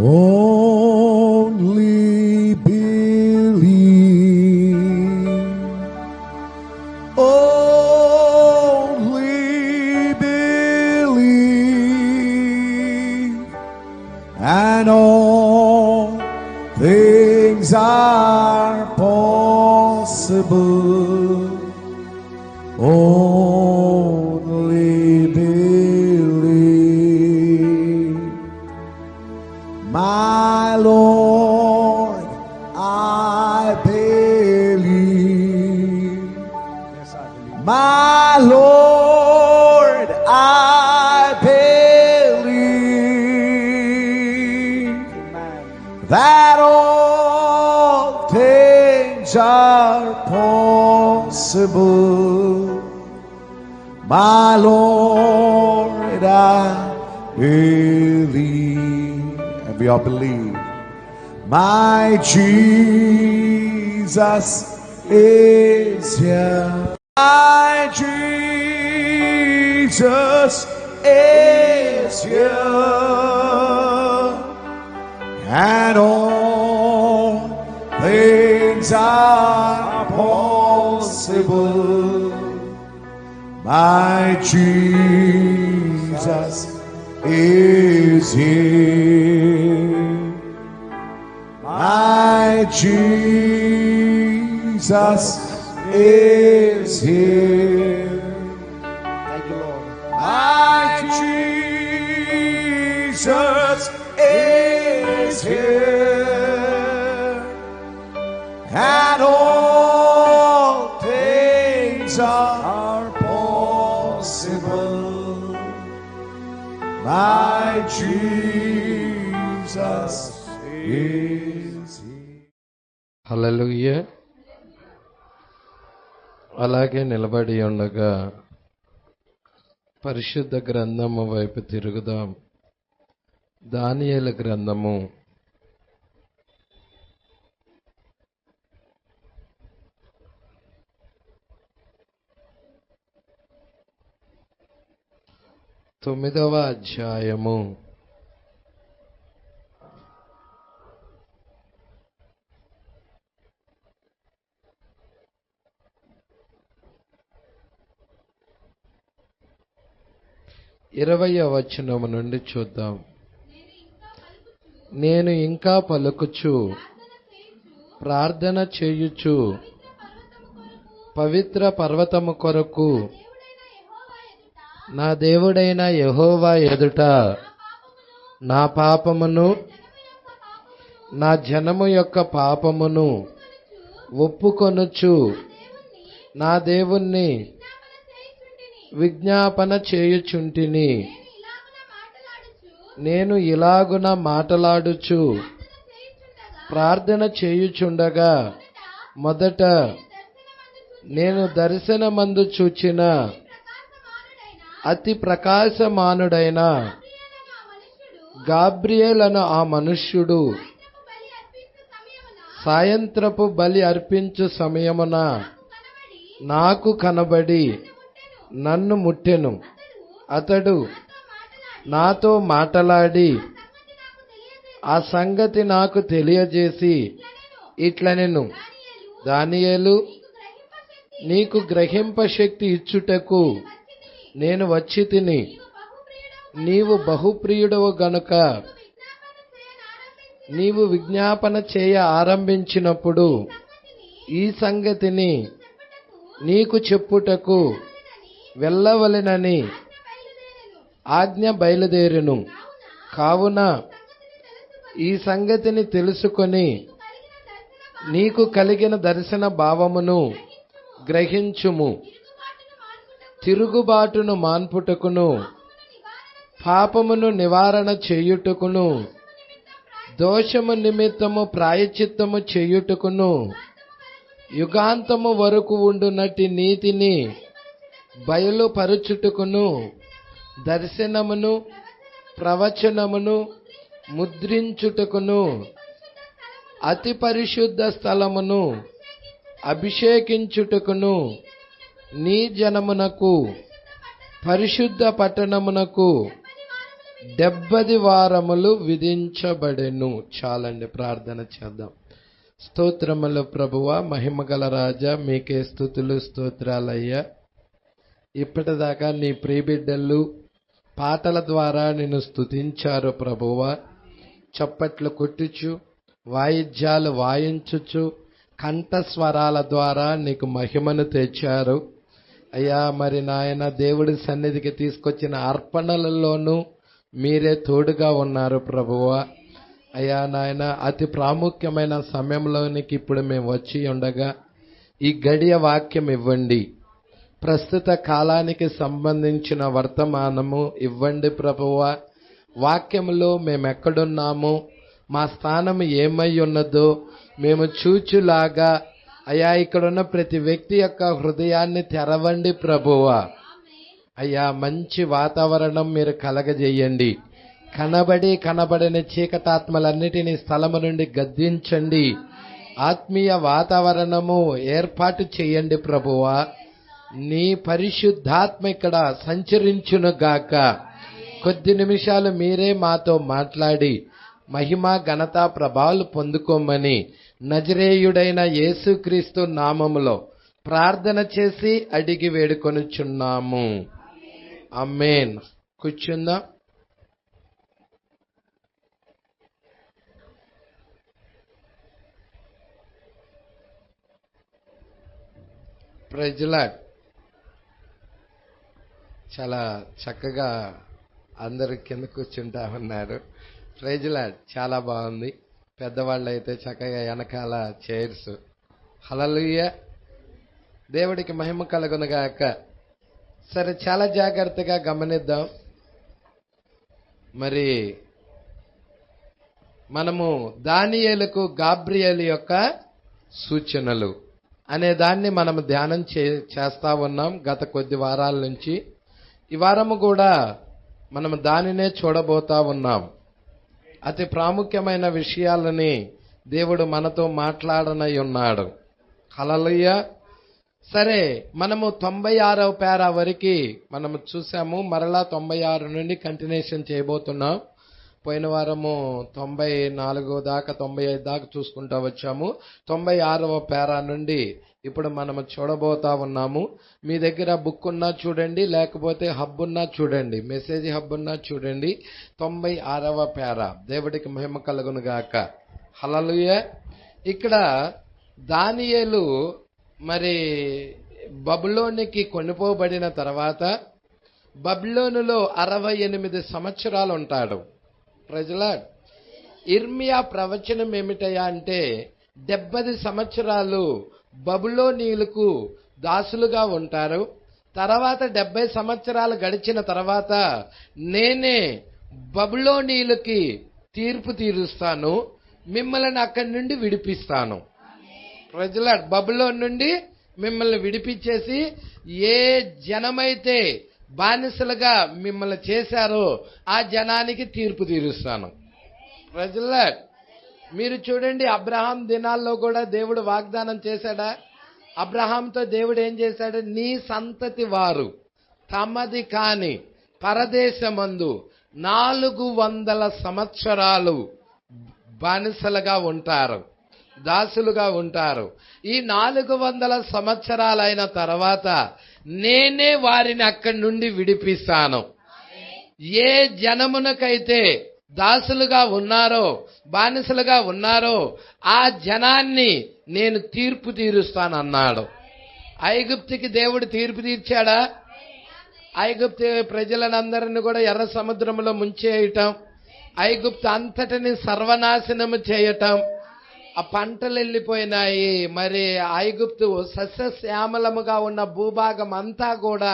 Only believe. Only believe, and all things are possible. Only believe. My Lord, I believe. Yes, I believe. My Lord, I believe Amen. that all things are possible. My Lord, I believe. And we all believe. My Jesus is here. My Jesus is here. And all things are possible. My Jesus is here. My Jesus is here. Thank you, Lord. My Jesus is here, and all things are possible. My Jesus is here. హల్లెలూయా. అలాగే నిలబడి ఉండగా పరిశుద్ధ గ్రంథము వైపు తిరుగుదాం. దానియేలు గ్రంథము 9వ అధ్యాయము 20వ వచనము నుండి చూద్దాం. నేను ఇంకా పలుకుచు ప్రార్థన చేయుచు పవిత్ర పర్వతము కొరకు నా దేవుడైన యెహోవా ఎదుట నా పాపమును నా జనము యొక్క పాపమును ఒప్పుకొనుచు నా దేవుణ్ణి విజ్ఞాపన చేయుచుంటిని. నేను ఇలాగున మాటలాడుచు ప్రార్థన చేయుచుండగా మొదట నేను దర్శనమందు చూచిన అతి ప్రకాశమానుడైన గాబ్రియేలను ఆ మనుష్యుడు సాయంత్రపు బలి అర్పించు సమయమున నాకు కనబడి నన్ను ముట్టెను. అతడు నాతో మాటలాడి ఆ సంగతి నాకు తెలియజేసి ఇట్లనెను, దానియేలు, నీకు గ్రహింప శక్తి ఇచ్చుటకు నేను వచ్చి తిని. నీవు బహుప్రియుడవు గనుక నీవు విజ్ఞాపన చేయ ఆరంభించినప్పుడు ఈ సంగతిని నీకు చెప్పుటకు వెళ్ళవలెనని ఆజ్ఞ బయలుదేరెను. కావున ఈ సంగతిని తెలుసుకొని నీకు కలిగిన దర్శన భావమును గ్రహించుము. తిరుగుబాటును మాన్పుటకును పాపమును నివారణ చేయుటకును దోషము నిమిత్తము ప్రాయశ్చిత్తము చేయుటకును యుగాంతము వరకు ఉండునట్టి నీతిని బయలుపరచుటకును దర్శనమును ప్రవచనమును ముద్రించుటకును అతి పరిశుద్ధ స్థలమును అభిషేకించుటకును నీ జనమునకు పరిశుద్ధ పట్టణమునకు 70 వారములు విధించబడెను. చాలండి, ప్రార్థన చేద్దాం. స్తోత్రములు ప్రభువా, మహిమగల రాజా, మీకే స్తుతులు స్తోత్రాలయ్యా. ఇప్పటిదాకా నీ ప్రియబిడ్డలు పాటల ద్వారా నిన్ను స్తుతించారు ప్రభువా. చప్పట్లు కొట్టుచు, వాయిద్యాలు వాయించుచు, కంఠస్వరాల ద్వారా నీకు మహిమను తెచ్చారు అయ్యా. మరి నాయన, దేవుడి సన్నిధికి తీసుకొచ్చిన అర్పణలలోనూ మీరే తోడుగా ఉన్నారు ప్రభువా. అయ్యా నాయన, అతి ప్రాముఖ్యమైన సమయంలోనికి ఇప్పుడు మేము వచ్చి ఉండగా ఈ గడియ వాక్యం ఇవ్వండి. ప్రస్తుత కాలానికి సంబంధించిన వర్తమానము ఇవ్వండి ప్రభువా. వాక్యములో మేమెక్కడున్నామో, మా స్థానం ఏమై ఉన్నదో మేము చూచులాగా అయ్యా, ఇక్కడున్న ప్రతి వ్యక్తి యొక్క హృదయాన్ని తెరవండి ప్రభువా. అయ్యా, మంచి వాతావరణం మీరు కలగజేయండి. కనబడని చీకటాత్మలన్నిటినీ స్థలము నుండి గద్దించండి. ఆత్మీయ వాతావరణము ఏర్పాటు చేయండి ప్రభువా. నీ పరిశుద్ధాత్మ ఇక్కడ సంచరించునుగాక. కొద్ది నిమిషాలు మీరే మాతో మాట్లాడి మహిమ ఘనత ప్రభావాలు పొందుకోమని నజరేయుడైన యేసుక్రీస్తు నామములో ప్రార్థన చేసి అడిగి వేడుకొనుచున్నాము. ఆమేన్. కూర్చుందాం. Praise Lord. చాలా చక్కగా అందరు కింద కూర్చుంటా ఉన్నారు. Praise Lord. చాలా బాగుంది. పెద్దవాళ్ళు అయితే చక్కగా వెనకాల చైర్స్. హల్లెలూయా. దేవుడికి మహిమ కలుగునుగాక. సరే, చాలా జాగ్రత్తగా గమనిద్దాం. మరి మనము దానియేలుకు గాబ్రియేలు యొక్క సూచనలు అనే దాన్ని మనం ధ్యానం చేస్తా ఉన్నాం గత కొద్ది వారాల నుంచి. ఈ వారము కూడా మనం దానినే చూడబోతా ఉన్నాం. అతి ప్రాముఖ్యమైన విషయాలని దేవుడు మనతో మాట్లాడనై ఉన్నాడు. హల్లెలూయా. సరే, మనము 96వ పేరా వరకు మనము చూసాము. మరలా 96 నుండి కంటిన్యూషన్ చేయబోతున్నాం. పోయిన వారము 94 దాకా 95 దాకా చూసుకుంటా వచ్చాము. 96వ పేరా నుండి ఇప్పుడు మనము చూడబోతా ఉన్నాము. మీ దగ్గర బుక్ ఉన్నా చూడండి, లేకపోతే హబ్ ఉన్నా చూడండి, మెసేజ్ హబ్ ఉన్నా చూడండి. 96వ పేరా. దేవుడికి మహిమ కలుగును గాక. హల్లెలూయా. ఇక్కడ దానియేలు మరి బబులోనికి కొనిపోబడిన తర్వాత బబులోనులో 68 సంవత్సరాలు ఉంటాడు. Praise Lord. ఇర్మియా ప్రవచనం ఏమిటయా అంటే 70 సంవత్సరాలు బబులోనీయులకు దాసులుగా ఉంటారు. తర్వాత 70 సంవత్సరాలు గడిచిన తర్వాత నేనే బబులోనీయులకి తీర్పు తీరుస్తాను, మిమ్మల్ని అక్కడి నుండి విడిపిస్తాను. Praise lord. బబులోన్ నుండి మిమ్మల్ని విడిపించేసి ఏ జనమైతే బానిసలుగా మిమ్మల్ని చేశారో ఆ జనానికి తీర్పు తీరుస్తాను. Praise Lord. మీరు చూడండి, అబ్రహాం దినాల్లో కూడా దేవుడు వాగ్దానం చేశాడా? అబ్రహాంతో దేవుడు ఏం చేశాడు? నీ సంతతి వారు తమది కాని పరదేశమందు 400 సంవత్సరాలు బానిసలుగా ఉంటారు, దాసులుగా ఉంటారు. ఈ 400 సంవత్సరాలైన తర్వాత నేనే వారిని అక్కడి నుండి విడిపిస్తాను. ఏ జనమునకైతే దాసులుగా ఉన్నారో, బానిసలుగా ఉన్నారో ఆ జనాన్ని నేను తీర్పు తీరుస్తానన్నాడు. ఐగుప్తుకి దేవుడు తీర్పు తీర్చాడా? ఐగుప్తు ప్రజలందరినీ కూడా ఎర్ర సముద్రంలో ముంచేయటం, ఐగుప్తు అంతటిని సర్వనాశనము చేయటం, ఆ పంటలు వెళ్ళిపోయినాయి. మరి ఐగుప్తు సస్యశ్యామలముగా ఉన్న భూభాగం అంతా కూడా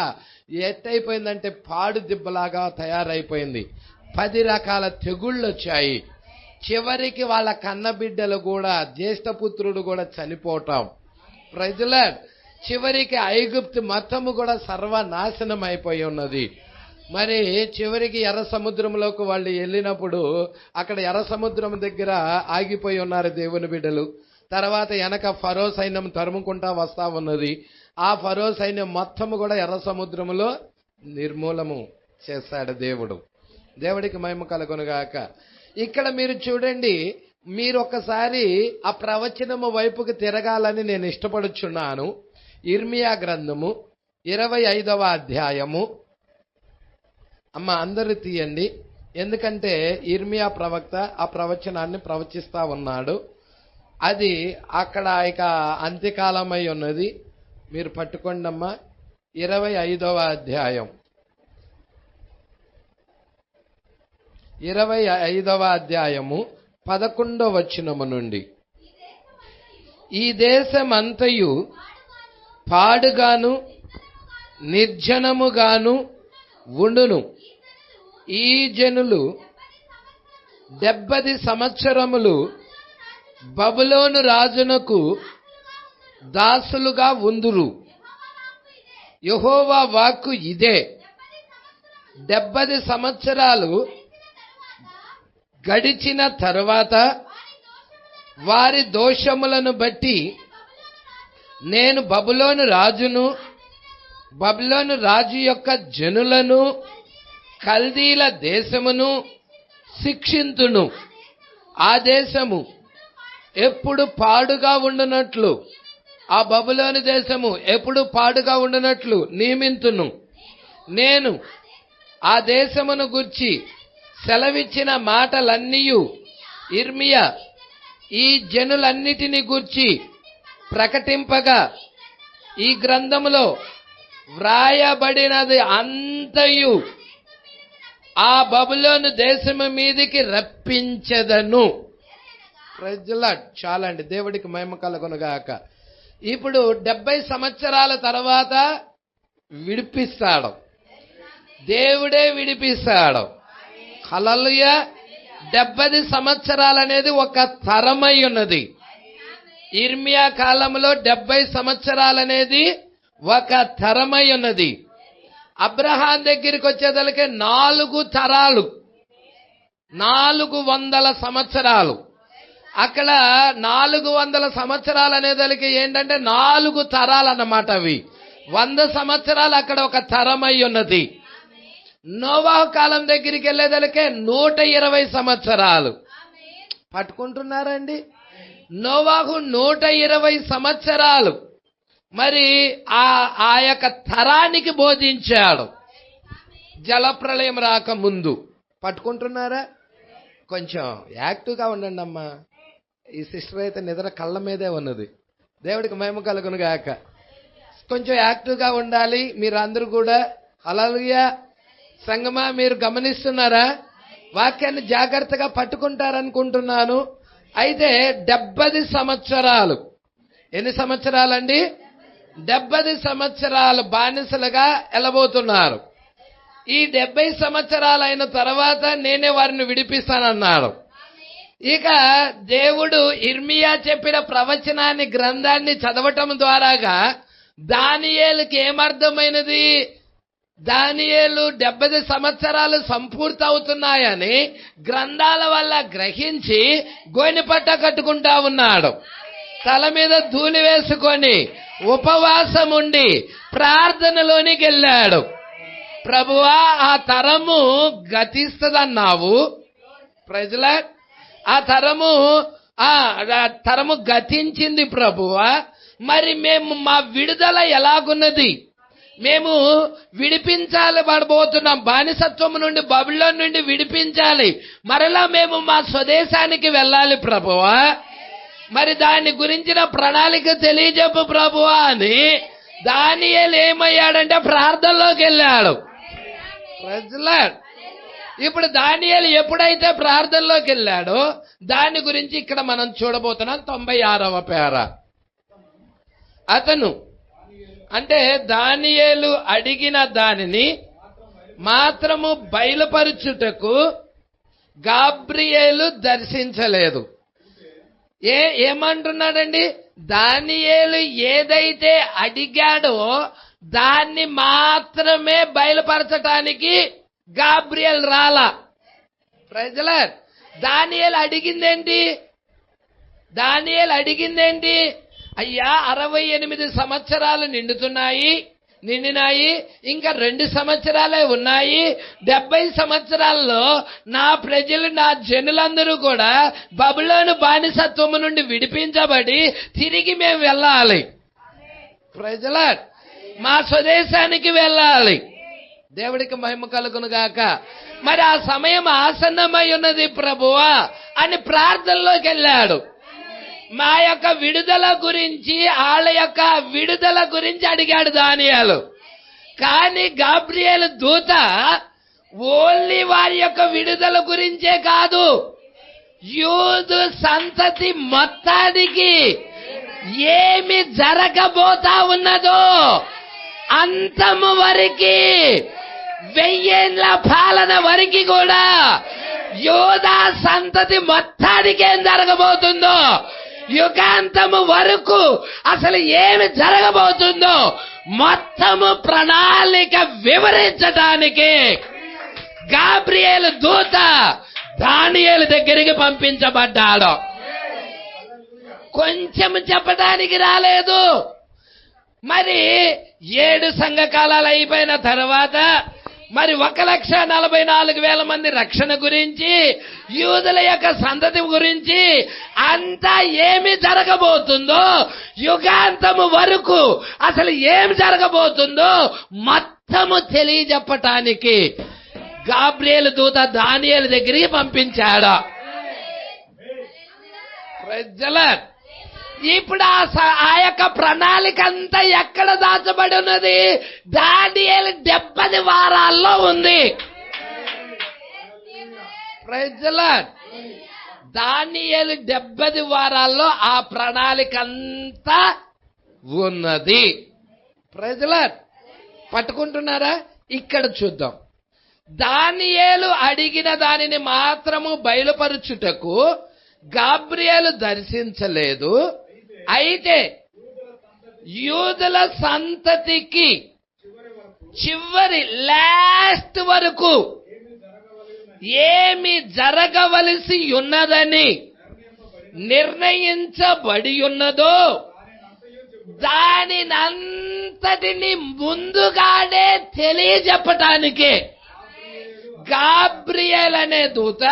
ఎట్టయిపోయిందంటే పాడు దిబ్బలాగా తయారైపోయింది. 10 రకాల తెగుళ్ళు వచ్చాయి. చివరికి వాళ్ళ కన్నబిడ్డలు కూడా, జ్యేష్ఠపుత్రుడు కూడా చనిపోవటం. Praise Lord. చివరికి ఐగుప్తు మొత్తము కూడా సర్వనాశనం అయిపోయి ఉన్నది. మరి చివరికి ఎర్ర సముద్రంలోకి వాళ్ళు వెళ్ళినప్పుడు అక్కడ ఎర్ర సముద్రం దగ్గర ఆగిపోయి ఉన్నారు దేవుని బిడ్డలు. తర్వాత వెనక ఫరో సైన్యం తరుముకుంటా వస్తా ఉన్నది. ఆ ఫరో సైన్యం మొత్తము కూడా ఎర్ర సముద్రములో నిర్మూలము చేశాడు దేవుడు. దేవుడికి మహిమ కలుగునుగాక. ఇక్కడ మీరు చూడండి, మీరు ఒక్కసారి ఆ ప్రవచనము వైపుకి తిరగాలని నేను ఇష్టపడుచున్నాను. ఇర్మియా గ్రంథము 25వ అధ్యాయము. అమ్మ అందరూ తీయండి, ఎందుకంటే ఇర్మియా ప్రవక్త ఆ ప్రవచనాన్ని ప్రవచిస్తా ఉన్నాడు. అది అక్కడ ఇక అంత్యకాలమై ఉన్నది. మీరు పట్టుకోండి అమ్మా. 25వ అధ్యాయం 25వ అధ్యాయము 11వ వచనము నుండి. ఈ దేశమంతయు పాడుగాను నిర్జనముగాను ఉండును. ఈ జనులు 70 సంవత్సరములు బబులోను రాజునకు దాసులుగా ఉందురు. యెహోవా వాక్కు ఇదే. 70 సంవత్సరాలు గడిచిన తరువాత వారి దోషములను బట్టి నేను బబులోను రాజును, బబులోను రాజు యొక్క జనులను, కల్దీల దేశమును శిక్షింతును. ఆ దేశము ఎప్పుడు పాడుగా ఉండునట్లు, ఆ బబులోను దేశము ఎప్పుడు పాడుగా ఉండునట్లు నియమింతును. నేను ఆ దేశమును గూర్చి సెలవిచ్చిన మాటలన్నీయు ఇర్మియా ఈ జనులన్నిటిని గూర్చి ప్రకటింపగా ఈ గ్రంథములో వ్రాయబడినది అంతయు ఆ బబులోను దేశము మీదికి రప్పించెదను. ప్రజల చాలండి, దేవుడికి మహిమ కలుగునుగాక. ఇప్పుడు 70 సంవత్సరాల తర్వాత విడిపిస్తాడు, దేవుడే విడిపిస్తాడు. హల్లెలూయా. 70 సంవత్సరాలు అనేది ఒక తరమై ఉన్నది. ఇర్మియా కాలంలో 70 సంవత్సరాలు అనేది ఒక తరమై ఉన్నది. అబ్రహాం దగ్గరికి వచ్చేదలకే 4 తరాలు, 400 సంవత్సరాలు. అక్కడ 400 సంవత్సరాలు అనేదానికి ఏంటంటే 4 తరాలు అన్నమాట. అవి 100 సంవత్సరాలు అక్కడ ఒక తరమై ఉన్నది. నోవాహు కాలం దగ్గరికి వెళ్ళేదలకే 120 సంవత్సరాలు. పట్టుకుంటున్నారండి? నోవాహు 120 సంవత్సరాలు మరి ఆ యొక్క తరానికి బోధించాడు, జలప్రళయం రాకముందు. పట్టుకుంటున్నారా? కొంచెం యాక్టివ్గా ఉండండి అమ్మా. ఈ సిస్టర్ అయితే నిద్ర కళ్ళ మీదే ఉన్నది. దేవుడికి మహిమ కలుగును గాక. కొంచెం యాక్టివ్గా ఉండాలి మీరు అందరూ కూడా. హల్లెలూయా. సంగమా, మీరు గమనిస్తున్నారా? వాక్యాన్ని జాగ్రత్తగా పట్టుకుంటారనుకుంటున్నాను. అయితే 70 సంవత్సరాలు, ఎన్ని సంవత్సరాలండి? 70 సంవత్సరాలు బానిసలుగా వెళ్ళబోతున్నారు. ఈ 70 సంవత్సరాలు అయిన తర్వాత నేనే వారిని విడిపిస్తానన్నాడు. ఇక దేవుడు ఇర్మియా చెప్పిన ప్రవచనాన్ని, గ్రంథాన్ని చదవటం ద్వారాగా దానియేలుకి ఏమర్థమైనది? దానియేలు 70 సంవత్సరాలు సంపూర్తి అవుతున్నాయని గ్రంథాల వల్ల గ్రహించి గోనెపట్ట కట్టుకుంటా ఉన్నాడు. తల మీద ధూళి వేసుకొని ఉపవాసం ఉండి ప్రార్థనలోనికి వెళ్ళాడు. ప్రభువా, ఆ తరము గతిస్తుందన్నావు. ప్రజల ఆ తరము గతించింది ప్రభువా. మరి మేము మా విడుదల ఎలాగున్నది? మేము విడిపించాలి పడబోతున్నాం. బానిసత్వం నుండి, బబులోను నుండి విడిపించాలి. మరలా మేము మా స్వదేశానికి వెళ్ళాలి ప్రభువా. మరి దాని గురించిన ప్రణాళిక తెలియజెప్పు ప్రభువా అని దానియేలు ఏమయ్యాడంటే ప్రార్థనలోకి వెళ్ళాడు. ఇప్పుడు దానియేలు ఎప్పుడైతే ప్రార్థనలోకి వెళ్ళాడో దాని గురించి ఇక్కడ మనం చూడబోతున్నాం. 96వ పేర. అతను అంటే దానియేలు అడిగిన దానిని మాత్రము బయలుపరచుటకు గాబ్రియేలు దర్శించలేదు. ఏమంటున్నాడండి? దానియేలు ఏదైతే అడిగాడో దాన్ని మాత్రమే బయలుపరచటానికి గాబ్రియేల్ రాలా. ప్రజల దానియేలు అడిగిందేంటి? అయ్యా, 68 సంవత్సరాలు నిండుతున్నాయి, నిండినాయి, ఇంకా 2 సంవత్సరాలే ఉన్నాయి. 70 సంవత్సరాల్లో నా ప్రజలు, నా జనులందరూ కూడా బబులోను బానిసత్వము నుండి విడిపించబడి తిరిగి మేము వెళ్ళాలి. ప్రజల మా స్వదేశానికి వెళ్ళాలి. దేవుడికి మహిమ కలుగును గాక. మరి ఆ సమయం ఆసన్నమై ఉన్నది ప్రభువా అని ప్రార్థనలోకి వెళ్ళాడు. మా యొక్క విడుదల గురించి, వాళ్ళ యొక్క విడుదల గురించి అడిగాడు దానియేలు. కానీ గాబ్రియేలు దూత ఓన్లీ వారి యొక్క విడుదల గురించే కాదు, యూదు సంతతి మొత్తానికి ఏమి జరగబోతా ఉన్నదో అంతము వరకు, 1000 ఏళ్ల పాలన వరకు కూడా యూదా సంతతి మొత్తానికి ఏం జరగబోతుందో, యుగాంతము వరకు అసలు ఏమి జరగబోతుందో మొత్తము ప్రణాళిక వివరించడానికి గాబ్రియేలు దూత దానియేలు దగ్గరికి పంపించబడ్డాడు. కొంచెం చెప్పడానికి రాలేదు. మరి 7 సంఘకాలాలు అయిపోయిన తర్వాత మరి 1,44,000 మంది రక్షణ గురించి, యూదుల యొక్క సంతతి గురించి అంతా ఏమి జరగబోతుందో, యుగాంతము వరకు అసలు ఏమి జరగబోతుందో మొత్తము తెలియజెప్పటానికి గాబ్రియేలు దూత దానియేలు దగ్గరికి పంపించాడు. ప్రజల ఇప్పుడు ఆ యొక్క ప్రణాళిక అంతా ఎక్కడ దాచబడి ఉన్నది? దానియేలు 70 వారాల్లో ఉంది. ప్రజల దానియేలు 70 వారాల్లో ఆ ప్రణాళిక అంతా ఉన్నది. ప్రజల పట్టుకుంటున్నారా? ఇక్కడ చూద్దాం. దానియేలు అడిగిన దానిని మాత్రము బయలుపరుచుటకు గాబ్రియేలు దర్శించలేదు. అయితే యూదుల సంతతికి చివరి లాస్ట్ వరకు ఏమి జరగవలసి ఉన్నదని నిర్ణయించబడి ఉన్నదో దానినంతటిని ముందుగానే తెలియజెప్పటానికి గాబ్రియేల్ అనే దూత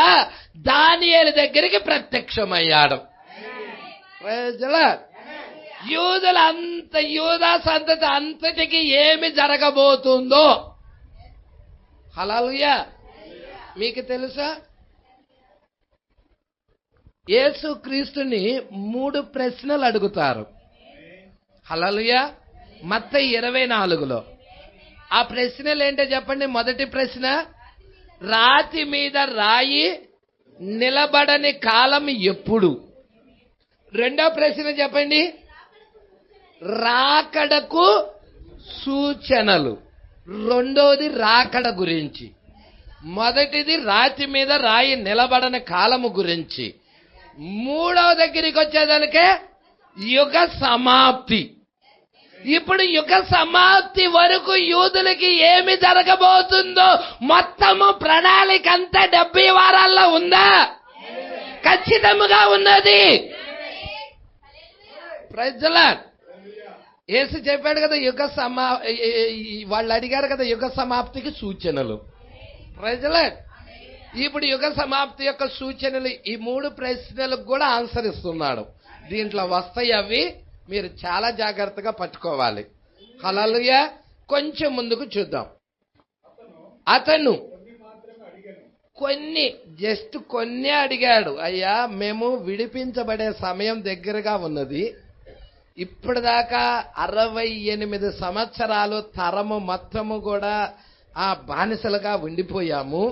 దానియేలు దగ్గరికి ప్రత్యక్షమయ్యాడు. యూదా సంతతి అంతటికి ఏమి జరగబోతుందో, హల్లెలూయా, మీకు తెలుసా? యేసు క్రీస్తుని 3 ప్రశ్నలు అడుగుతారు. హల్లెలూయా. మత్తయి 24లో ఆ ప్రశ్నలు ఏంటో చెప్పండి. మొదటి ప్రశ్న, రాతి మీద రాయి నిలబడని కాలం ఎప్పుడు? రెండో ప్రశ్న చెప్పండి, రాకడకు సూచనలు. రెండోది రాకడ గురించి. మొదటిది రాతి మీద రాయి నిలబడని కాలము గురించి. మూడవ దగ్గరికి వచ్చేదానికే యుగ సమాప్తి. ఇప్పుడు యుగ సమాప్తి వరకు యూదులకి ఏమి జరగబోతుందో మొత్తము ప్రణాళిక అంతా 70 వారాల్లో ఉందా? ఖచ్చితంగా ఉన్నది. ప్రజల యేసు చెప్పాడు కదా, వాళ్ళు అడిగారు కదా యుగ సమాప్తికి సూచనలు. ప్రజల ఇప్పుడు యుగ సమాప్తి యొక్క సూచనలు, ఈ 3 ప్రశ్నలకు కూడా ఆన్సర్ ఇస్తున్నాడు. దీంట్లో వస్తాయి, అవి మీరు చాలా జాగ్రత్తగా పట్టుకోవాలి. హల్లెలూయా. కొంచెం ముందుకు చూద్దాం. అతను కొన్ని అడిగాడు. అయ్యా, మేము విడిపించబడే సమయం దగ్గరగా ఉన్నది. ఇప్పటిదాకా 68 సంవత్సరాలు తరము మొత్తము కూడా ఆ బానిసలుగా ఉండిపోయాము.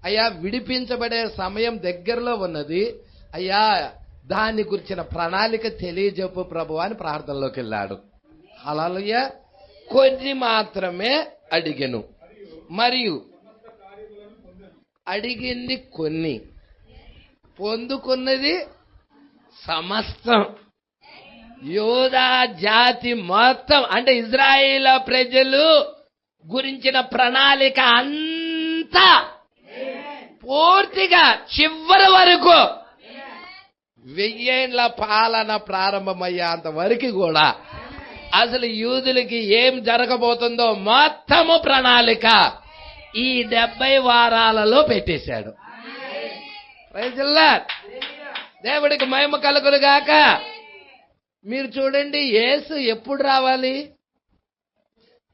అయ్యా, విడిపించబడే సమయం దగ్గరలో ఉన్నది. అయ్యా, దాని గురించిన ప్రణాళిక తెలియజెప్పు ప్రభువా అని ప్రార్థనలోకి వెళ్ళాడు. హల్లెలూయా. కొన్ని మాత్రమే అడిగెను, మరియు అడిగింది కొన్ని, పొందుకున్నది సమస్తం. యూదా జాతి మొత్తం, అంటే ఇజ్రాయేలు ప్రజలు గురించిన ప్రణాళిక అంతా పూర్తిగా చివరి వరకు 1000 ఏళ్ల పాలన ప్రారంభమయ్యేంత వరకు కూడా అసలు యూదులకి ఏం జరగబోతుందో మొత్తము ప్రణాళిక ఈ 70 వారాలలో పెట్టేశాడు. Praise the Lord. దేవుడికి మహిమ కలుగును గాక. మీరు చూడండి, యేసు ఎప్పుడు రావాలి?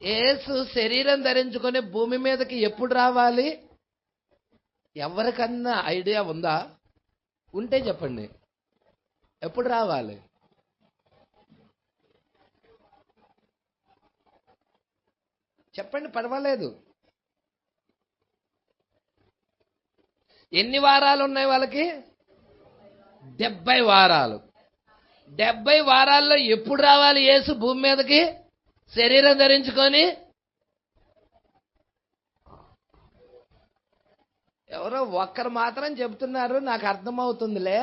యేసు శరీరం ధరించుకొని భూమి మీదకి ఎప్పుడు రావాలి? ఎవరికన్నా ఐడియా ఉందా? ఉంటే చెప్పండి, ఎప్పుడు రావాలి? చెప్పండి, పర్వాలేదు. ఎన్ని వారాలు ఉన్నాయి వాళ్ళకి? 70 వారాలు. 70 వారాల్లో ఎప్పుడు రావాలి యేసు భూమి మీదకి శరీరం ధరించుకొని? ఎవరో ఒక్కరు మాత్రం చెబుతున్నారు, నాకు అర్థమవుతుందిలే.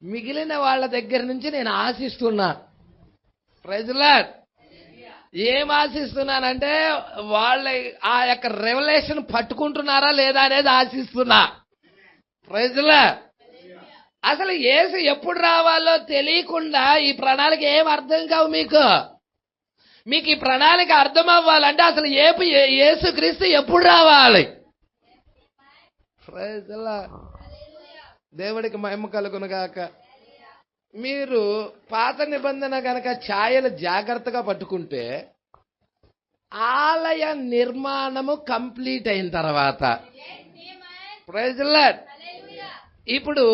మిగిలిన వాళ్ళ దగ్గర నుంచి నేను ఆశిస్తున్నా. Praise the lord. ఏం ఆశిస్తున్నానంటే వాళ్ళ ఆ యొక్క రెవల్యూషన్ పట్టుకుంటున్నారా లేదా అనేది ఆశిస్తున్నా. Praise the lord. అసలు యేసు ఎప్పుడు రావాలో తెలియకుండా ఈ ప్రణాళిక ఏం అర్థం కావు మీకు. మీకు ఈ ప్రణాళిక అర్థం అవ్వాలంటే అసలు యేసు క్రీస్తు ఎప్పుడు రావాలి? Praise the Lord. దేవుడికి మహిమ కలుగును గాక. మీరు పాత నిబంధన గనక ఛాయలు జాగ్రత్తగా పట్టుకుంటే ఆలయ నిర్మాణము కంప్లీట్ అయిన తర్వాత, ప్రైజ్ ది లార్డ్, ఇప్పుడు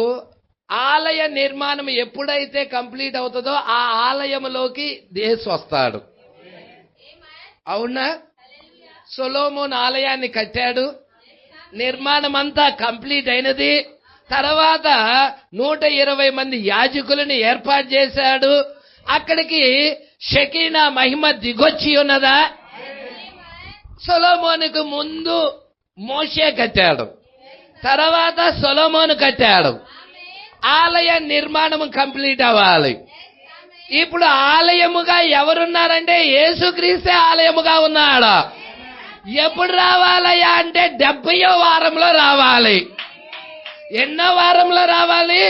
ఆలయ నిర్మాణం ఎప్పుడైతే కంప్లీట్ అవుతుందో ఆ ఆలయంలోకి యేసు వస్తాడు. అవునా? సొలొమోను ఆలయాన్ని కట్టాడు, నిర్మాణం అంతా కంప్లీట్ అయినది. తర్వాత 120 మంది యాజకులను ఏర్పాటు చేశాడు. అక్కడికి షకీనా మహిమ దిగొచ్చి ఉన్నదా? సొలొమోనుకు ముందు మోషే కట్టాడు, తర్వాత సొలొమోను కట్టాడు. ఆలయ నిర్మాణం కంప్లీట్ అవ్వాలి. ఇప్పుడు ఆలయముగా ఎవరున్నారంటే యేసుక్రీస్తే ఆలయముగా ఉన్నాడు. ఎప్పుడు రావాలయ్యా అంటే 70వ వారంలో రావాలి. ఎన్నో వారంలో రావాలి?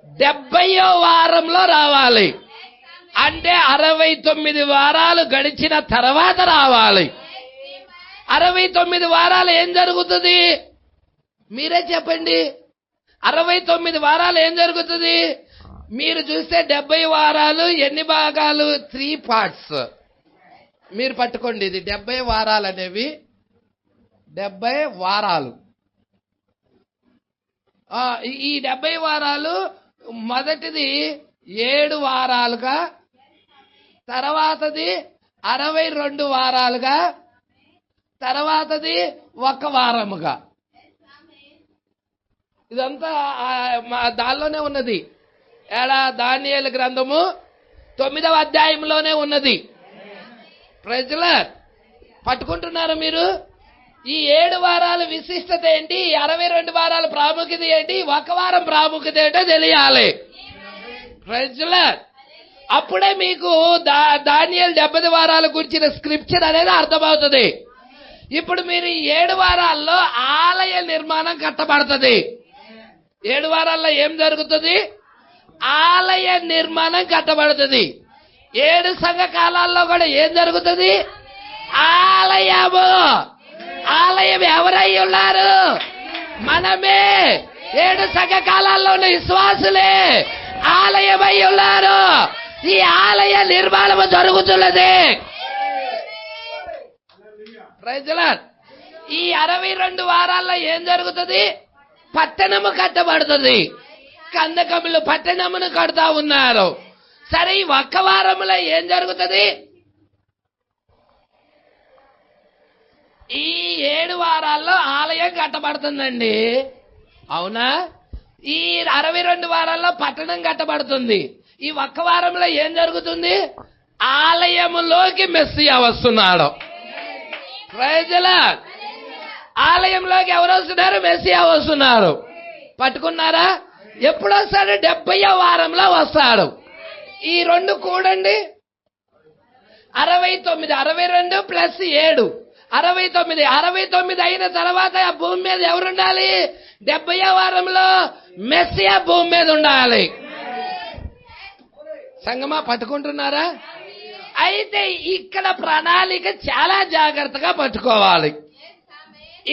70వ వారంలో రావాలి. అంటే 69 వారాలు గడిచిన తర్వాత రావాలి. 69 వారాలు ఏం జరుగుతుంది మీరే చెప్పండి. 69 వారాలు ఏం జరుగుతుంది? మీరు చూస్తే 70 వారాలు ఎన్ని భాగాలు? 3 పార్ట్స్. మీరు పట్టుకోండి, ఇది 70 వారాలు అనేవి 70 వారాలు. ఈ 70 వారాలు మొదటిది 7 వారాలుగా, తర్వాతది 62 వారాలుగా, తర్వాతది 1 వారముగా. ఇదంతా దానిలోనే ఉన్నది. దానియేలు గ్రంథము 9వ అధ్యాయంలోనే ఉన్నది. Praise the Lord. పట్టుకుంటున్నారా మీరు? ఈ 7 వారాల విశిష్టత ఏంటి, 62 వారాల ప్రాముఖ్యత ఏంటి, 1 వారం ప్రాముఖ్యత ఏంటో తెలియాలి. Praise the Lord. అప్పుడే మీకు దానియేలు 70 వారాల గురించిన స్క్రిప్చర్ అనేది అర్థమవుతుంది. ఇప్పుడు మీరు 7 వారాల్లో ఆలయ నిర్మాణం కట్టబడుతుంది. 7 వారాల్లో ఏం జరుగుతుంది? ఆలయ నిర్మాణం కట్టబడుతుంది. 7 సంఘ కాలాల్లో కూడా ఏం జరుగుతుంది? ఆలయము. ఆలయం ఎవరై ఉన్నారు? మనమే. 7 సంఘ కాలాల్లో ఉన్న విశ్వాసులే ఆలయమై ఉన్నారు. ఈ ఆలయ నిర్మాణము జరుగుతున్నది. Praise the Lord. ఈ 62 వారాల్లో ఏం జరుగుతుంది? పట్టణము కట్టబడుతుంది. కందకములు పట్టణమును కడతా ఉన్నారు. సరే, ఈ 1 వారంలో ఏం జరుగుతుంది? ఈ 7 వారాల్లో ఆలయం కట్టబడుతుందండి. అవునా? ఈ 62 వారాల్లో పట్టణం కట్టబడుతుంది. ఈ 1 వారంలో ఏం జరుగుతుంది? ఆలయములోకి మెస్సియా వస్తున్నాడు. Praise the Lord. ఆలయంలోకి ఎవరు వస్తున్నారు? మెస్సియా వస్తున్నారు. పట్టుకున్నారా? ఎప్పుడు వస్తాడు? 70వ వారంలో వస్తాడు. ఈ 2 కూడండి, 69, 62 ప్లస్ 7 69. 69 అయిన తర్వాత ఆ భూమి మీద ఎవరుండాలి? 70వ వారంలో మెస్సియా భూమి మీద ఉండాలి. సంగమా పట్టుకుంటున్నారా? అయితే ఇక్కడ ప్రణాళిక చాలా జాగ్రత్తగా పట్టుకోవాలి.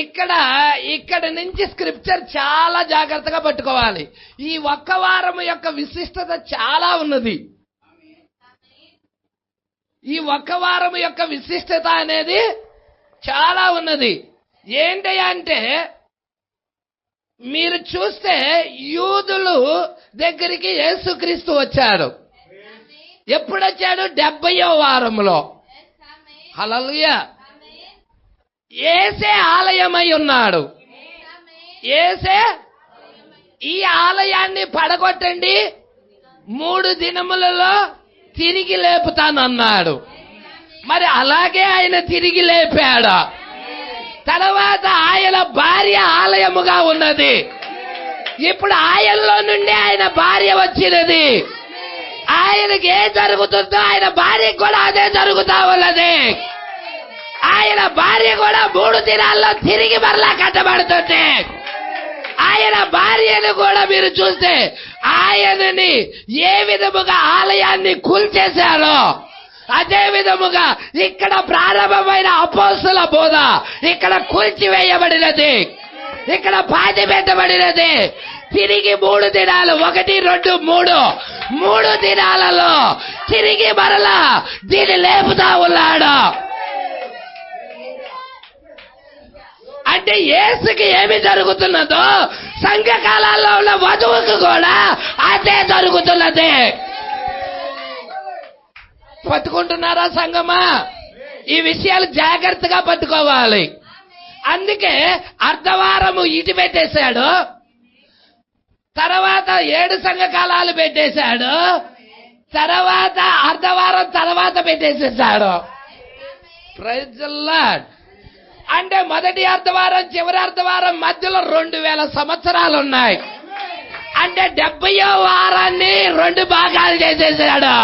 ఇక్కడ నుంచి స్క్రిప్చర్ చాలా జాగ్రత్తగా పట్టుకోవాలి. ఈ ఒక్క వారం యొక్క విశిష్టత చాలా ఉన్నది. ఈ ఒక్క వారం యొక్క విశిష్టత అనేది చాలా ఉన్నది. ఏంటి అంటే మీరు చూస్తే యూదులు దగ్గరికి యేసుక్రీస్తు వచ్చాడు. ఎప్పుడు వచ్చాడు? 70వ వారంలో. హల్లెలూయా. యేసే ఆలయమై ఉన్నాడు. యేసే ఈ ఆలయాన్ని పడగొట్టండి, 3 దినములలో తిరిగి లేపుతానన్నాడు. మరి అలాగే ఆయన తిరిగి లేపాడు. తర్వాత ఆయన భార్య ఆలయముగా ఉన్నది. ఇప్పుడు ఆయనలో నుండి ఆయన భార్య వచ్చినది. ఆయనకి ఏ జరుగుతుందో ఆయన భార్యకు కూడా అదే జరుగుతా ఉన్నది. ఆయన భార్య కూడా 3 దినాల్లో తిరిగి మరలా కట్టబడుతుంది. ఆయన భార్యను కూడా మీరు చూస్తే ఆయనని ఏ విధముగా ఆలయాన్ని కూల్చేశారో అదే విధముగా ఇక్కడ ప్రారంభమైన అపోస్తల బోధ ఇక్కడ కూల్చివేయబడినది, ఇక్కడ పాతి పెట్టబడినది. తిరిగి 3 దినాలు, 1, 2, 3 దినాలలో తిరిగి మరలా దీన్ని లేపుతా ఉన్నాడు. అంటే యేసుకి ఏమి జరుగుతున్నదో సంఘకాలాల్లో ఉన్న వధువుకు కూడా అదే జరుగుతున్నది. పట్టుకుంటున్నారా సంగమా? ఈ విషయాలు జాగ్రత్తగా పట్టుకోవాలి. అందుకే అర్ధవారము ఇటు పెట్టేశాడు, తర్వాత 7 సంఘకాలాలు పెట్టేశాడు, తర్వాత అర్ధవారం తర్వాత పెట్టేసేసాడు. Praise the lord. అంటే మొదటి అర్ధవారం చివరి అర్ధవారం మధ్యలో 2000 సంవత్సరాలు ఉన్నాయి. అంటే 70వ వారాన్ని 2 భాగాలు చేసేసాడు.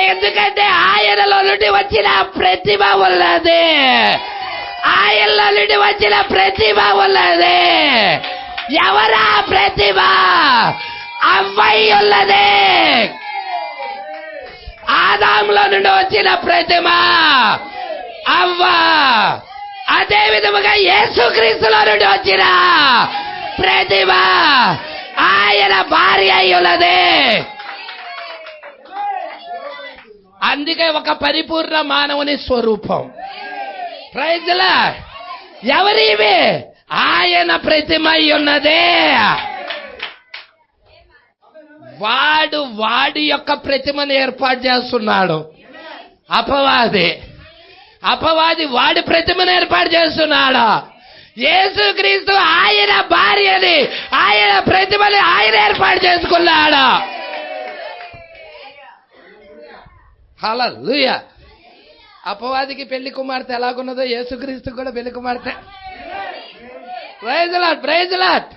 ఎందుకంటే ఆయనలో నుండి వచ్చిన ప్రతిభ ఉన్నది. ఆయనలో నుండి వచ్చిన ప్రతిభ ఉన్నది. ఎవరా ప్రతిభ? అవ్వై ఉన్నది. ఆదాములో నుండి వచ్చిన ప్రతిభ అవ్వ. అదే విధముగా యేసుక్రీస్తులో నుండి వచ్చిన ప్రతిభ ఆయన భార్య అయి ఉన్నది. అందుకే ఒక పరిపూర్ణ మానవుని స్వరూపం. Praise the Lord. ఎవరివి? ఆయన ప్రతిమ అయి ఉన్నదే. వాడి యొక్క ప్రతిమను ఏర్పాటు చేస్తున్నాడు అపవాది వాడి ప్రతిమను ఏర్పాటు చేస్తున్నాడు. యేసుక్రీస్తు ఆయన భార్యని, ఆయన ప్రతిమని ఆయన ఏర్పాటు చేసుకున్నాడు. హల్లెలూయా. అపవాదికి పెళ్లి కుమార్తె ఎలాగున్నదో యేసుక్రీస్తు కూడా పెళ్లి కుమార్తె. Praise the Lord, praise the Lord.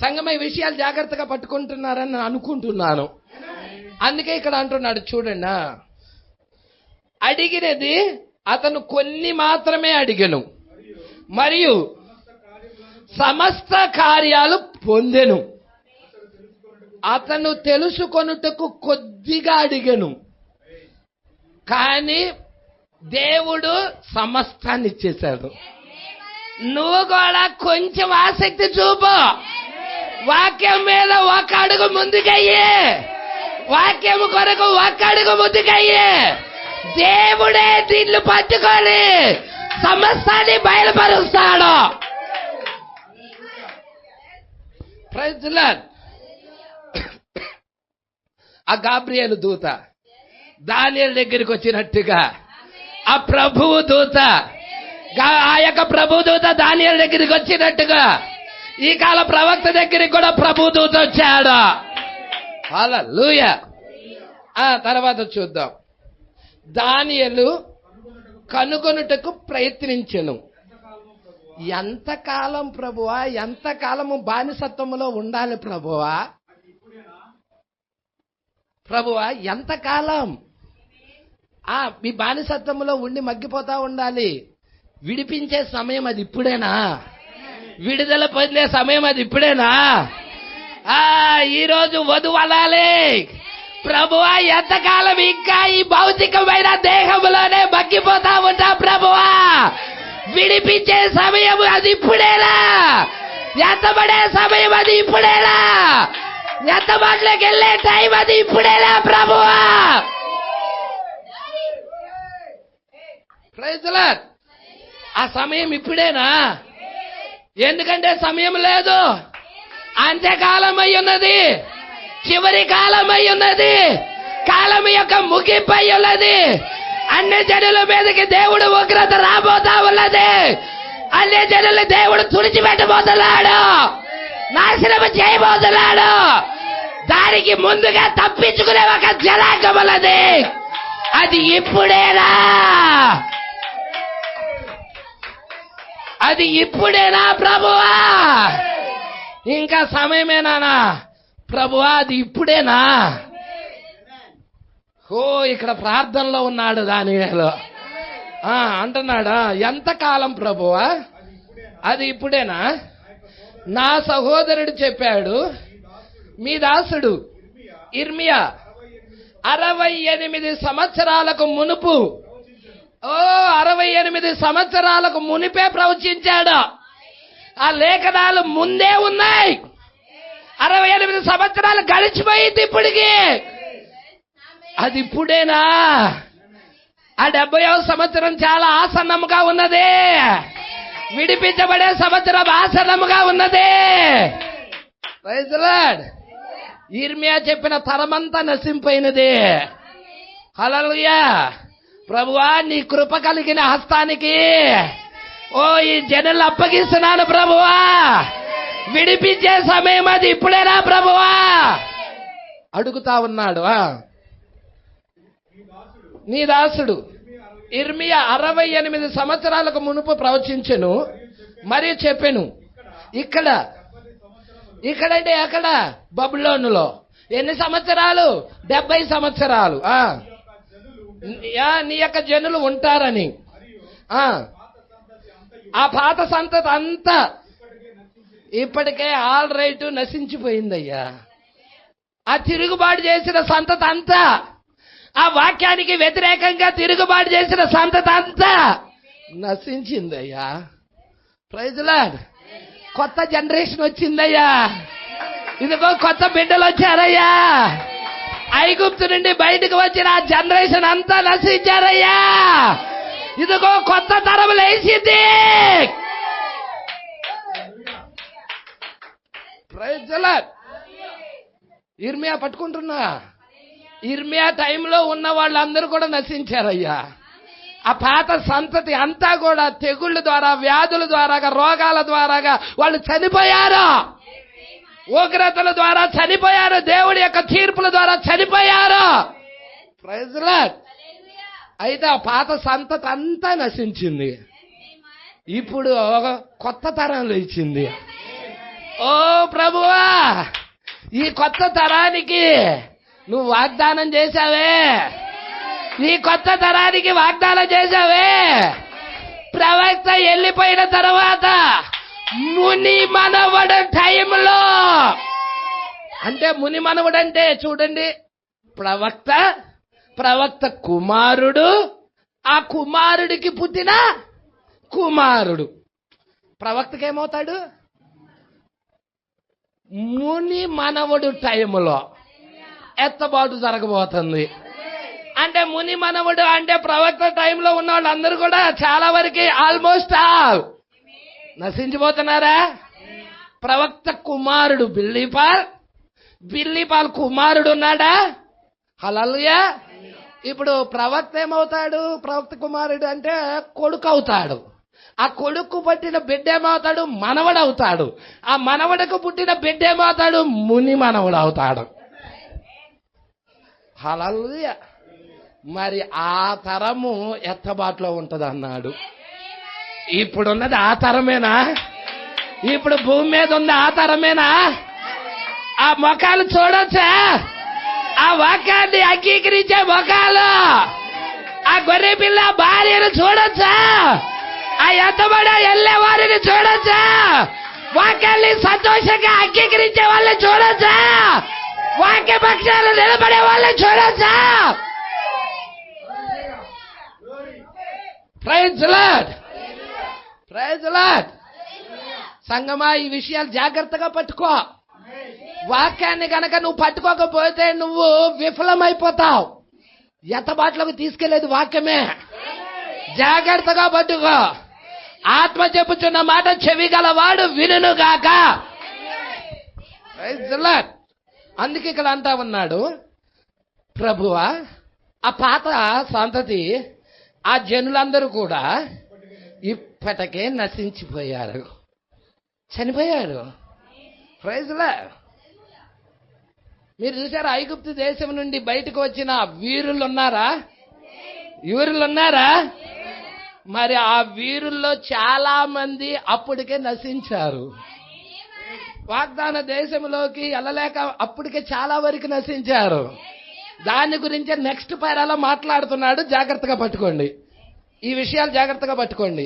సంగమ ఈ విషయాలు జాగ్రత్తగా పట్టుకుంటున్నారని నేను అనుకుంటున్నాను. అందుకే ఇక్కడ అంటున్నాడు చూడండి, అడిగినది అతను కొన్ని మాత్రమే అడిగెను మరియు సమస్త కార్యాలు పొందెను. అతను తెలుసుకొనుటకు కొద్దిగా అడిగెను, కానీ దేవుడు సమస్తాన్ని ఇచ్చేశాడు. నువ్వు కూడా కొంచెం ఆసక్తి చూపు. వాక్యం మీద 1 అడుగు ముందుకయ్యే, వాక్యం కొరకు 1 అడుగు ముందుకయ్యే. దేవుడే దీన్ని పట్టుకొని సమస్తాన్ని బయలుపరుస్తాడు. Praise the Lord. ఆ గాబ్రియేలు దూత దానియేలు దగ్గరికి వచ్చినట్టుగా ఆ ప్రభువు దూత, ఆ యొక్క ప్రభు దూత దానియేలు దగ్గరికి వచ్చినట్టుగా ఈ కాల ప్రవక్త దగ్గరికి కూడా ప్రభు దూత వచ్చాడు. హల్లెలూయా. తర్వాత చూద్దాం. దానియేలు కనుగొనుటకు ప్రయత్నించెను. ఎంతకాలం ప్రభువా? ఎంతకాలము బానిసత్వములో ఉండాలి ప్రభువా? ప్రభువా ఎంతకాలం మీ బానిసత్వంలో ఉండి మగ్గిపోతా ఉండాలి? విడిపించే సమయం అది ఇప్పుడేనా? విడుదల పొందే సమయం అది ఇప్పుడేనా? ఈరోజు వధువు అనాలి, ప్రభువా ఎంతకాలం ఇంకా ఈ భౌతికమైన దేహంలోనే మగ్గిపోతా ఉంటా ప్రభువా? విడిపించే సమయం అది ఇప్పుడేలా, ఎత్తబడే సమయం అది ఇప్పుడేలా, ఎత్తబట్లోకి వెళ్ళే టైం అది ఇప్పుడేలా ప్రభువా? Praise the Lord. ఆ సమయం ఇప్పుడేనా? ఎందుకంటే సమయం లేదు, అంత్యకాలం అయి ఉన్నది, చివరి కాలం అయి ఉన్నది, కాలం యొక్క ముగింపు అయి ఉన్నది. అన్ని జనుల మీదకి దేవుడు ఉగ్రత రాబోతా ఉన్నది. అన్ని జనులు దేవుడు తుడిచిపెట్టబోతున్నాడు, నాశనం చేయబోతున్నాడు. దానికి ముందుగా తప్పించుకునే ఒక జనాంగం ఉన్నది, అది ఇప్పుడేనా? అది ఇప్పుడేనా ప్రభువా? ఇంకా సమయమేనా ప్రభువా? అది ఇప్పుడేనా? ఓ ఇక్కడ ప్రార్థనలో ఉన్నాడు దానియేలు. అంటున్నాడా, ఎంతకాలం ప్రభువా? అది ఇప్పుడేనా? నా సహోదరుడు చెప్పాడు, మీ దాసుడు ఇర్మియా 68 సంవత్సరాలకు మునుపు, 68 సంవత్సరాలకు మునిపే ప్రవచించాడు. ఆ లేఖనాలు ముందే ఉన్నాయి. 68 సంవత్సరాలు గడిచిపోయింది ఇప్పటికి. అది ఇప్పుడేనా? ఆ 70వ సంవత్సరం చాలా ఆసన్నముగా ఉన్నది, విడిపించబడే సంవత్సరం ఆసన్నముగా ఉన్నది. Praise the Lord. ఇర్మియా చెప్పిన తరమంతా నశింపోయినది. హల్లెలూయా. ప్రభువా నీ కృప కలిగిన హస్తానికి ఈ జనులు అప్పగిస్తున్నాను ప్రభువా. విడిపించే సమయం అది ఇప్పుడేనా ప్రభువా? అడుగుతా ఉన్నాడు. నీ దాసుడు ఇర్మియా 68 సంవత్సరాలకు మునుపు ప్రవచించెను, మరియు చెప్పెను. ఇక్కడంటే ఎక్కడ? బబులోనులో. ఎన్ని సంవత్సరాలు? 70 సంవత్సరాలు. నీ యొక్క జనులు ఉంటారని. ఆ పాత సంతతి అంతా ఇప్పటికే ఆల్ రైట్ నశించిపోయిందయ్యా. ఆ తిరుగుబాటు చేసిన సంతతి అంతా, ఆ వాక్యానికి వ్యతిరేకంగా తిరుగుబాటు చేసిన సంతతి అంతా నశించిందయ్యా. Praise the Lord. కొత్త జనరేషన్ వచ్చిందయ్యా. ఇదిగో కొత్త బిడ్డలు వచ్చారయ్యా. ఐగుప్తు నుండి బయటకు వచ్చిన ఆ జనరేషన్ అంతా నశించారయ్యా. ఇదిగో కొత్త తరం లేచింది. Praise the Lord. ఇర్మియా పట్టుకుంటున్నా. ఇర్మియా టైంలో ఉన్న వాళ్ళందరూ కూడా నశించారయ్యా. ఆ పాత సంతతి అంతా కూడా తెగుళ్ళ ద్వారా, వ్యాధుల ద్వారా, రోగాల ద్వారా వాళ్ళు చనిపోయారు. ఉగ్రతల ద్వారా చనిపోయారు. దేవుడి యొక్క తీర్పుల ద్వారా చనిపోయారు. Praise the Lord. అయితే ఆ పాత సంతతి అంతా నశించింది. ఇప్పుడు కొత్త తరంలో ఇచ్చింది. ఓ ప్రభువా, ఈ కొత్త తరానికి నువ్వు వాగ్దానం చేశావే. ఈ కొత్త తరానికి వాగ్దానం చేశావే. ప్రవక్త వెళ్ళిపోయిన తర్వాత ముని మనవడు టైంలో, అంటే ముని మనవడు అంటే చూడండి, ప్రవక్త కుమారుడు, ఆ కుమారుడికి పుట్టిన కుమారుడు. ప్రవక్తకేమవుతాడు? ముని మనవడు టైంలో ఎత్తబాటు జరగబోతుంది. అంటే ముని మనవడు అంటే ప్రవక్త టైంలో ఉన్న వాళ్ళందరూ కూడా చాలా వరకు ఆల్మోస్ట్ ఆల్ నశించిపోతున్నారా? ప్రవక్త కుమారుడు బిల్లీపాల్ కుమారుడు ఉన్నాడా? హల్లెలూయా. ఇప్పుడు ప్రవక్త ఏమవుతాడు? ప్రవక్త కుమారుడు అంటే కొడుకు అవుతాడు. ఆ కొడుకు పుట్టిన బిడ్డ ఏమవుతాడు? మనవడు అవుతాడు. ఆ మనవడకు పుట్టిన బిడ్డ ఏమవుతాడు? ముని మనవడు అవుతాడు. హల్లెలూయా. మరి ఆ తరము ఎత్తబాటులో ఉంటది అన్నాడు. ఇప్పుడున్నది ఆ తరమేనా? ఇప్పుడు భూమి మీద ఉంది ఆ తరమేనా? ఆ ముఖాలు చూడొచ్చా? ఆ వాక్యాన్ని అంగీకరించే ముఖాలు, ఆ గొర్రె పిల్ల భార్యను చూడొచ్చా? ఆ ఎత్తబడ వెళ్ళే వారిని చూడొచ్చా? వాక్యాన్ని సంతోషంగా అంగీకరించే వాళ్ళని చూడొచ్చా? వాక్య పక్షాలు నిలబడే వాళ్ళని చూడొచ్చా? Praise Lord, praise Lord. సంగమా, ఈ విషయాలు జాగ్రత్తగా పట్టుకో. వాక్యాన్ని కనుక నువ్వు పట్టుకోకపోతే నువ్వు విఫలమైపోతావు. ఎత్తబాట్లకు తీసుకెళ్లేది వాక్యమే. జాగ్రత్తగా పట్టుకో. ఆత్మ చెప్పుచున్న మాట చెవి గలవాడు వినుగాక. అందుకే ఇక్కడ అంటా ఉన్నాడు, ప్రభువా, ఆ పాత సంతతి, ఆ జనులందరూ కూడా ఇప్పటికే నశించిపోయారు, చనిపోయారు. ప్రైజ్లా. మీరు చూసారా, ఐగుప్తు దేశం నుండి బయటకు వచ్చిన వీరులు ఉన్నారా? వీరులు ఉన్నారా? మరి ఆ వీరుల్లో చాలా మంది అప్పటికే నశించారు. వాగ్దాన దేశంలోకి వెళ్ళలేక అప్పటికే చాలా వరకు నశించారు. దాని గురించే నెక్స్ట్ పేరాలో మాట్లాడుతున్నాడు. జాగ్రత్తగా పట్టుకోండి, ఈ విషయాలు జాగ్రత్తగా పట్టుకోండి.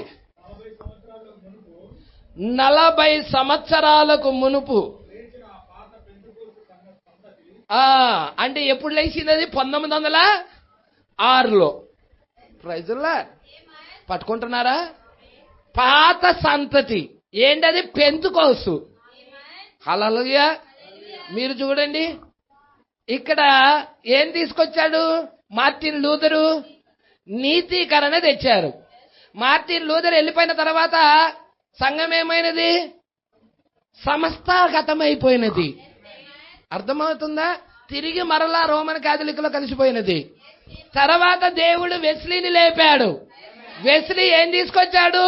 40 సంవత్సరాలకు మునుపు అంటే ఎప్పుడు లేచింది? 1906లో. ప్రైజుల్లా, పట్టుకుంటున్నారా? పాత సంతతి ఏంటది? పెంతుకోసు. హల్లెలూయా. మీరు చూడండి, ఇక్కడ ఏం తీసుకొచ్చాడు మార్టిన్ లూథరు? నీతీకరణ తెచ్చారు. మార్టిన్ లూథర్ వెళ్ళిపోయిన తర్వాత సంఘం ఏమైనది? సమస్తగతమైపోయినది. అర్థమవుతుందా? తిరిగి మరలా రోమన్ కాథలిక్లో కలిసిపోయినది. తర్వాత దేవుడు వెస్లీని లేపాడు. వెస్లీ ఏం తీసుకొచ్చాడు?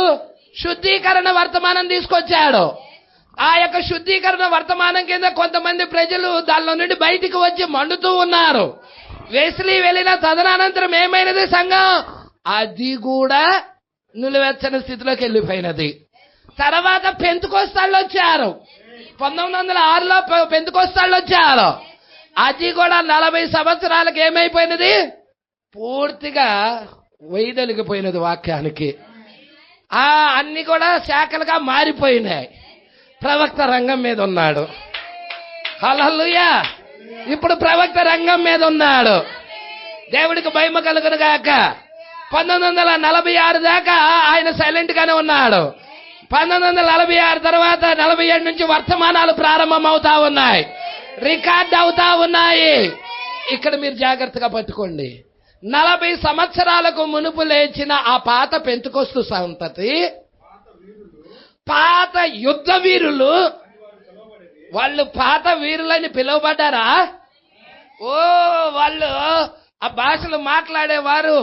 శుద్ధీకరణ వర్తమానం తీసుకొచ్చాడు. ఆ యొక్క శుద్ధీకరణ వర్తమానం కింద కొంతమంది ప్రజలు దానిలో నుండి బయటికి వచ్చి మండుతూ ఉన్నారు. వెస్లీ వెళ్ళిన తదనంతరం ఏమైనది సంఘం? అది కూడా నిలువెచ్చని స్థితిలోకి వెళ్ళిపోయినది. తర్వాత పెంతుకోస్తాళ్ళు వచ్చారు. 1906లో పెంతుకోస్తాళ్ళు వచ్చారు. అది కూడా 40 సంవత్సరాలకు ఏమైపోయినది? పూర్తిగా వైదొలిగిపోయినది వాక్యానికి. అన్ని కూడా శాఖలుగా మారిపోయినాయి. ప్రవక్త రంగం మీద ఉన్నాడు. హల్లెలూయా. ఇప్పుడు ప్రవక్త రంగం మీద ఉన్నాడు. దేవుడికి మహిమ కలుగును గాక. 1946 దాకా ఆయన సైలెంట్ గానే ఉన్నాడు. 1946 తర్వాత 47 నుంచి వర్తమానాలు ప్రారంభం అవుతా ఉన్నాయి, రికార్డ్ అవుతా ఉన్నాయి. ఇక్కడ మీరు జాగ్రత్తగా పట్టుకోండి. 40 సంవత్సరాలకు మునుపు లేచిన ఆ పాత పెంతుకొస్తు సంతతి, పాత యుద్ధ వీరులు, వాళ్ళు పాత వీరులని పిలువబడ్డారా? వాళ్ళు ఆ భాషలు మాట్లాడేవారు.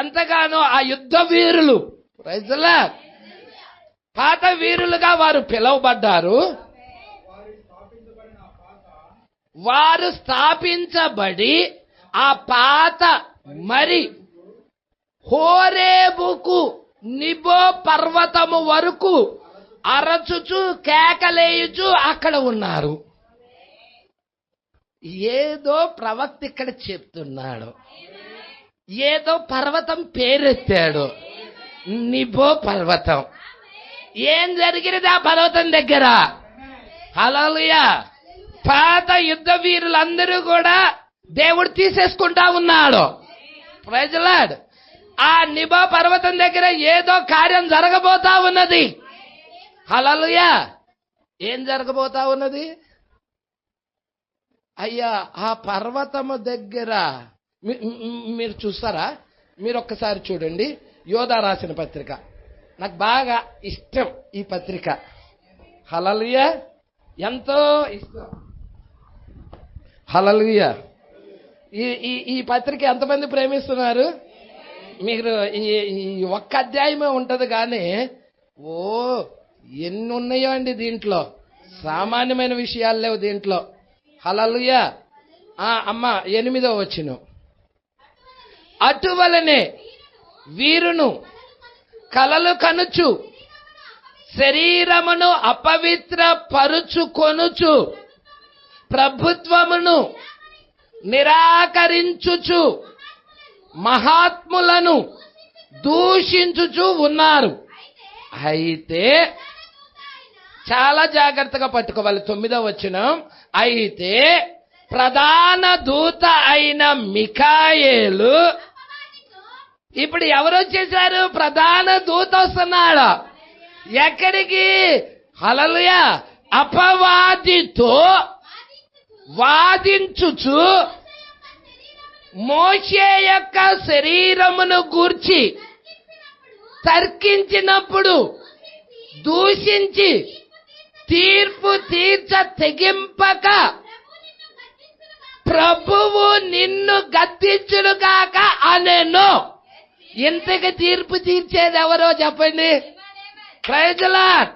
ఎంతగానో ఆ యుద్ధ వీరులు, రైతులా, పాత వీరులుగా వారు పిలువబడ్డారు. వారు స్థాపించబడి ఆ పాత మరి హోరేబుకు, నిబో పర్వతము వరకు అరచుచు కేకలేయుచు అక్కడ ఉన్నారు. ఏదో ప్రవక్త ఇక్కడ చెప్తున్నాడు. ఏదో పర్వతం పేరెత్తాడు, నిబో పర్వతం. ఏం జరిగినది ఆ పర్వతం దగ్గర? హల్లెలూయా. పాత యుద్ధ వీరులందరూ కూడా దేవుడు తీసేసుకుంటా ఉన్నాడు. Praise lord. ఆ నిబో పర్వతం దగ్గర ఏదో కార్యం జరగబోతా ఉన్నది. హల్లెలూయా. ఏం జరగబోతా ఉన్నది? అయ్యా, ఆ పర్వతము దగ్గర మీరు చూస్తారా? మీరు ఒక్కసారి చూడండి. యోధా రాసిన పత్రిక, నాకు బాగా ఇష్టం ఈ పత్రిక. హల్లెలూయా, ఎంతో ఇష్టం. హల్లెలూయా. ఈ పత్రిక ఎంతమంది ప్రేమిస్తున్నారు? మీరు ఈ ఒక్క అధ్యాయమే ఉంటది కానీ ఎన్ని ఉన్నాయో అండి దీంట్లో. సామాన్యమైన విషయాలు లేవు దీంట్లో. హల్లెలూయా. అమ్మ 8వ వచనం, అటువలనే వీరును కలలు కనుచు శరీరమును అపవిత్ర పరుచుకొనుచు ప్రభుత్వమును నిరాకరించుచు మహాత్ములను దూషించుచు ఉన్నారు. అయితే చాలా జాగ్రత్తగా పట్టుకోవాలి. 9వ వచనం, అయితే ప్రధాన దూత అయిన మిఖాయేలు, ఇప్పుడు ఎవరు వచ్చేసారు? ప్రధాన దూత వస్తున్నాడు. ఎక్కడికి? హల్లెలూయా. అపవాదితో వాదించుచు మోషే యొక్క శరీరమును గూర్చి తర్కించినప్పుడు, దూషించి తీర్పు తీర్చ తెగింపక ప్రభువు నిన్ను గద్దించునుగాక అనెను. ఇంతకి తీర్పు తీర్చేది ఎవరో చెప్పండి? Praise the Lord.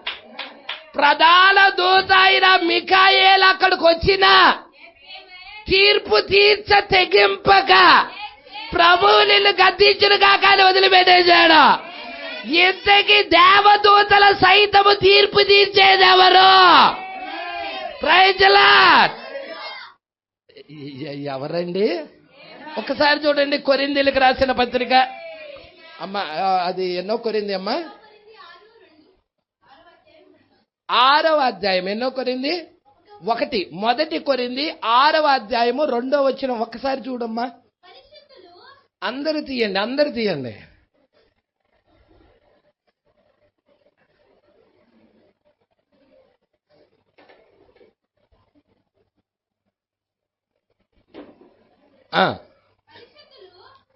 ప్రధాన దూత అయిన మిఖాయేలు అక్కడికి వచ్చిన తీర్పు తీర్చ తెగింపక ప్రభువు నిన్ను గద్దించునుగాక అని వదిలిపెట్టేశాడు. ఇంతకి దేవదూతల సైతము తీర్పు తీర్చేది ఎవరు? Praise the Lord. ఎవరండి? ఒకసారి చూడండి కొరింథీయులకు రాసిన పత్రిక. అమ్మ అది ఎన్నో కొరింది అమ్మా? 6వ అధ్యాయం. ఎన్నో కొరింది? 1. మొదటి కొరింది 6వ అధ్యాయము 2వ వచనం. ఒక్కసారి చూడమ్మా. అందరు తీయండి, అందరు తీయండి.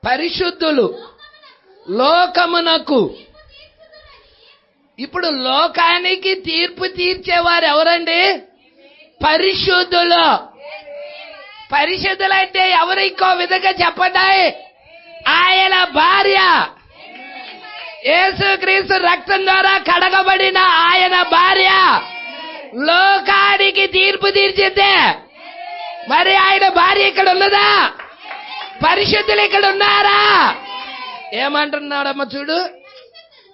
పరిశుద్ధులు లోకమునకు. ఇప్పుడు లోకానికి తీర్పు తీర్చేవారు ఎవరండి? పరిశుద్ధులు. పరిశుద్ధులంటే ఎవరు? ఇంకో విధంగా చెప్పండి, ఆయన భార్య. యేసుక్రీస్తు రక్తం ద్వారా కడగబడిన ఆయన భార్య లోకానికి తీర్పు తీర్చిందే. మరి ఆయన భార్య ఇక్కడ ఉన్నదా? పరిశుద్ధులు ఇక్కడ ఉన్నారా? ఏమంటున్నాడమ్మ చూడు.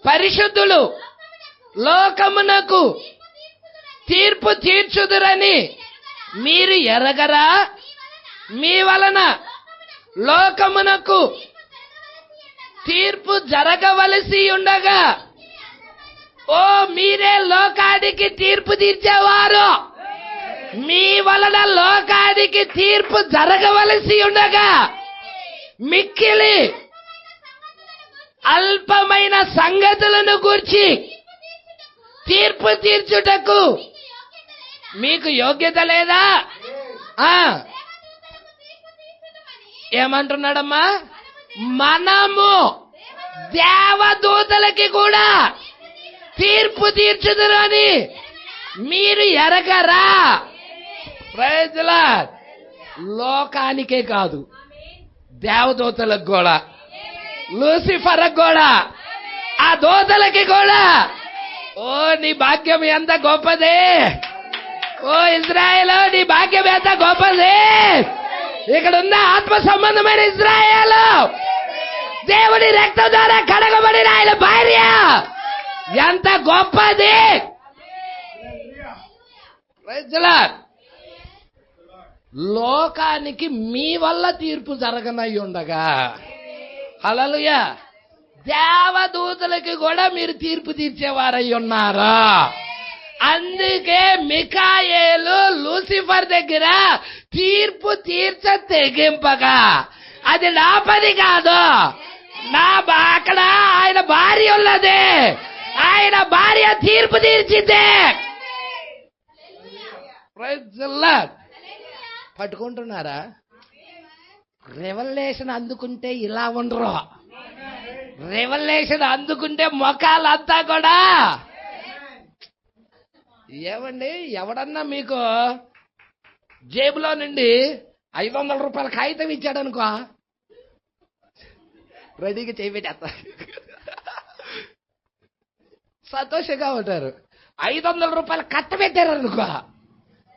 పరిశుద్ధులు లోకమునకు తీర్పు తీర్చుదురని మీరు ఎరగరా? మీ వలన లోకమునకు తీర్పు జరగవలసి ఉండగా, ఓ మీరే లోకానికి తీర్పు తీర్చేవారు, మీ వలన లోకానికి తీర్పు జరగవలసి ఉండగా మిక్కిలి అల్పమైన సంగతులను గూర్చి తీర్పు తీర్చుటకు మీకు యోగ్యత లేదా? ఏమంటున్నాడమ్మా? మనము దేవదూతలకి కూడా తీర్పు తీర్చుదురని మీరు ఎరగరా? Praise the Lord. లోకానికే కాదు, దేవదూతలకు కూడా, లూసిఫర్కి కూడా, ఆ దూతలకి కూడా. ఓ నీ భాగ్యం ఎంత గొప్పది! ఓ ఇజ్రాయేలు, నీ భాగ్యం ఎంత గొప్పది! ఇక్కడ ఉన్న ఆత్మ సంబంధమైన ఇజ్రాయేలు, దేవుడి రక్తం ద్వారా కడగబడిన ఆయన భార్య ఎంత గొప్పది! Praise the Lord. లోకానికి మీ వల్ల తీర్పు జరగనై ఉండగా, హల్లెలూయా, దేవదూతలకి కూడా మీరు తీర్పు తీర్చేవారై ఉన్నారు. అందుకే మిఖాయేలు లూసిఫర్ దగ్గర తీర్పు తీర్చ తెగింపగా, అది నా పని కాదు, అక్కడ ఆయన భార్య ఉన్నది, ఆయన భార్య తీర్పు తీర్చిందే. Praise the Lord. పట్టుకుంటున్నారా? రెవల్యూషన్ అందుకుంటే ఇలా ఉండరు. రెవల్యూషన్ అందుకుంటే మొఖాలంతా కూడా. ఏమండి, ఎవడన్నా మీకు జేబులో నుండి 500 రూపాయల కాగితం ఇచ్చాడనుకో, రెడీగా చేయబెట్టేస్తా, సంతోషంగా ఉంటారు. 500 రూపాయలు కట్టబెట్టారనుకో,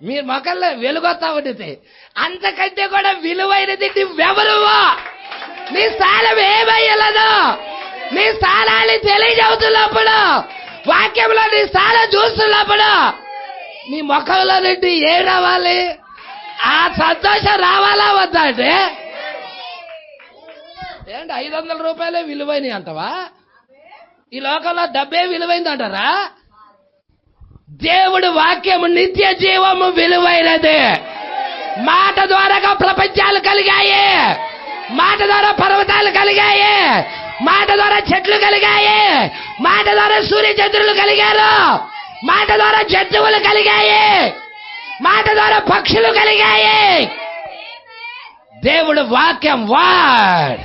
మీరు మొక్కల్లో వెలుగొస్తా ఉంటుంది. అంతకంటే కూడా విలువైనది నువ్వెవరు? నీ స్థానం ఏమయ్యలేదు? నీ స్థానాన్ని తెలియజేస్తున్నప్పుడు, వాక్యంలో నీ స్థానం చూస్తున్నప్పుడు నీ ముఖంలో నుండి ఏం రావాలి? ఆ సంతోషం రావాలా వద్దా? అంటే ఏంటి 500 రూపాయలే విలువైనవి అంటవా? ఈ లోకంలో డబ్బే విలువైంది అంటారా? దేవుడు వాక్యము నిత్య జీవము విలువైనది. మాట ద్వారాగా ప్రపంచాలు కలిగాయి, మాట ద్వారా పర్వతాలు కలిగాయి, మాట ద్వారా చెట్లు కలిగాయి, మాట ద్వారా సూర్యచంద్రులు కలిగారు, మాట ద్వారా జంతువులు కలిగాయి, మాట ద్వారా పక్షులు కలిగాయి. దేవుడు వాక్యం వర్డ్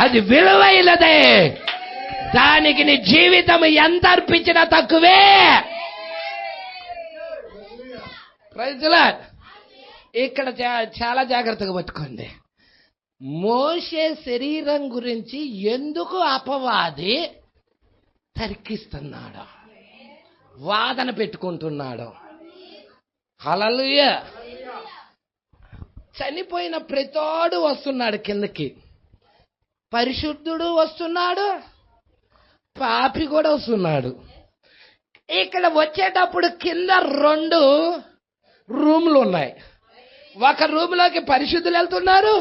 అది విలువైనదే. దానికి నీ జీవితం ఎంత అర్పించినా తక్కువే. Praise the Lord. ఇక్కడ చాలా జాగ్రత్తగా పట్టుకోండి. మోషే శరీరం గురించి ఎందుకు అపవాది తర్కిస్తున్నాడు, వాదన పెట్టుకుంటున్నాడు? హల్లెలూయా. చనిపోయిన ప్రతోడు వస్తున్నాడు కిందకి, పరిశుద్ధుడు వస్తున్నాడు, పాపి కూడా వస్తున్నాడు. ఇక్కడ వచ్చేటప్పుడు కింద 2 రూములు ఉన్నాయి. ఒక రూములోకి పరిశుద్ధులు వెళ్తున్నారు,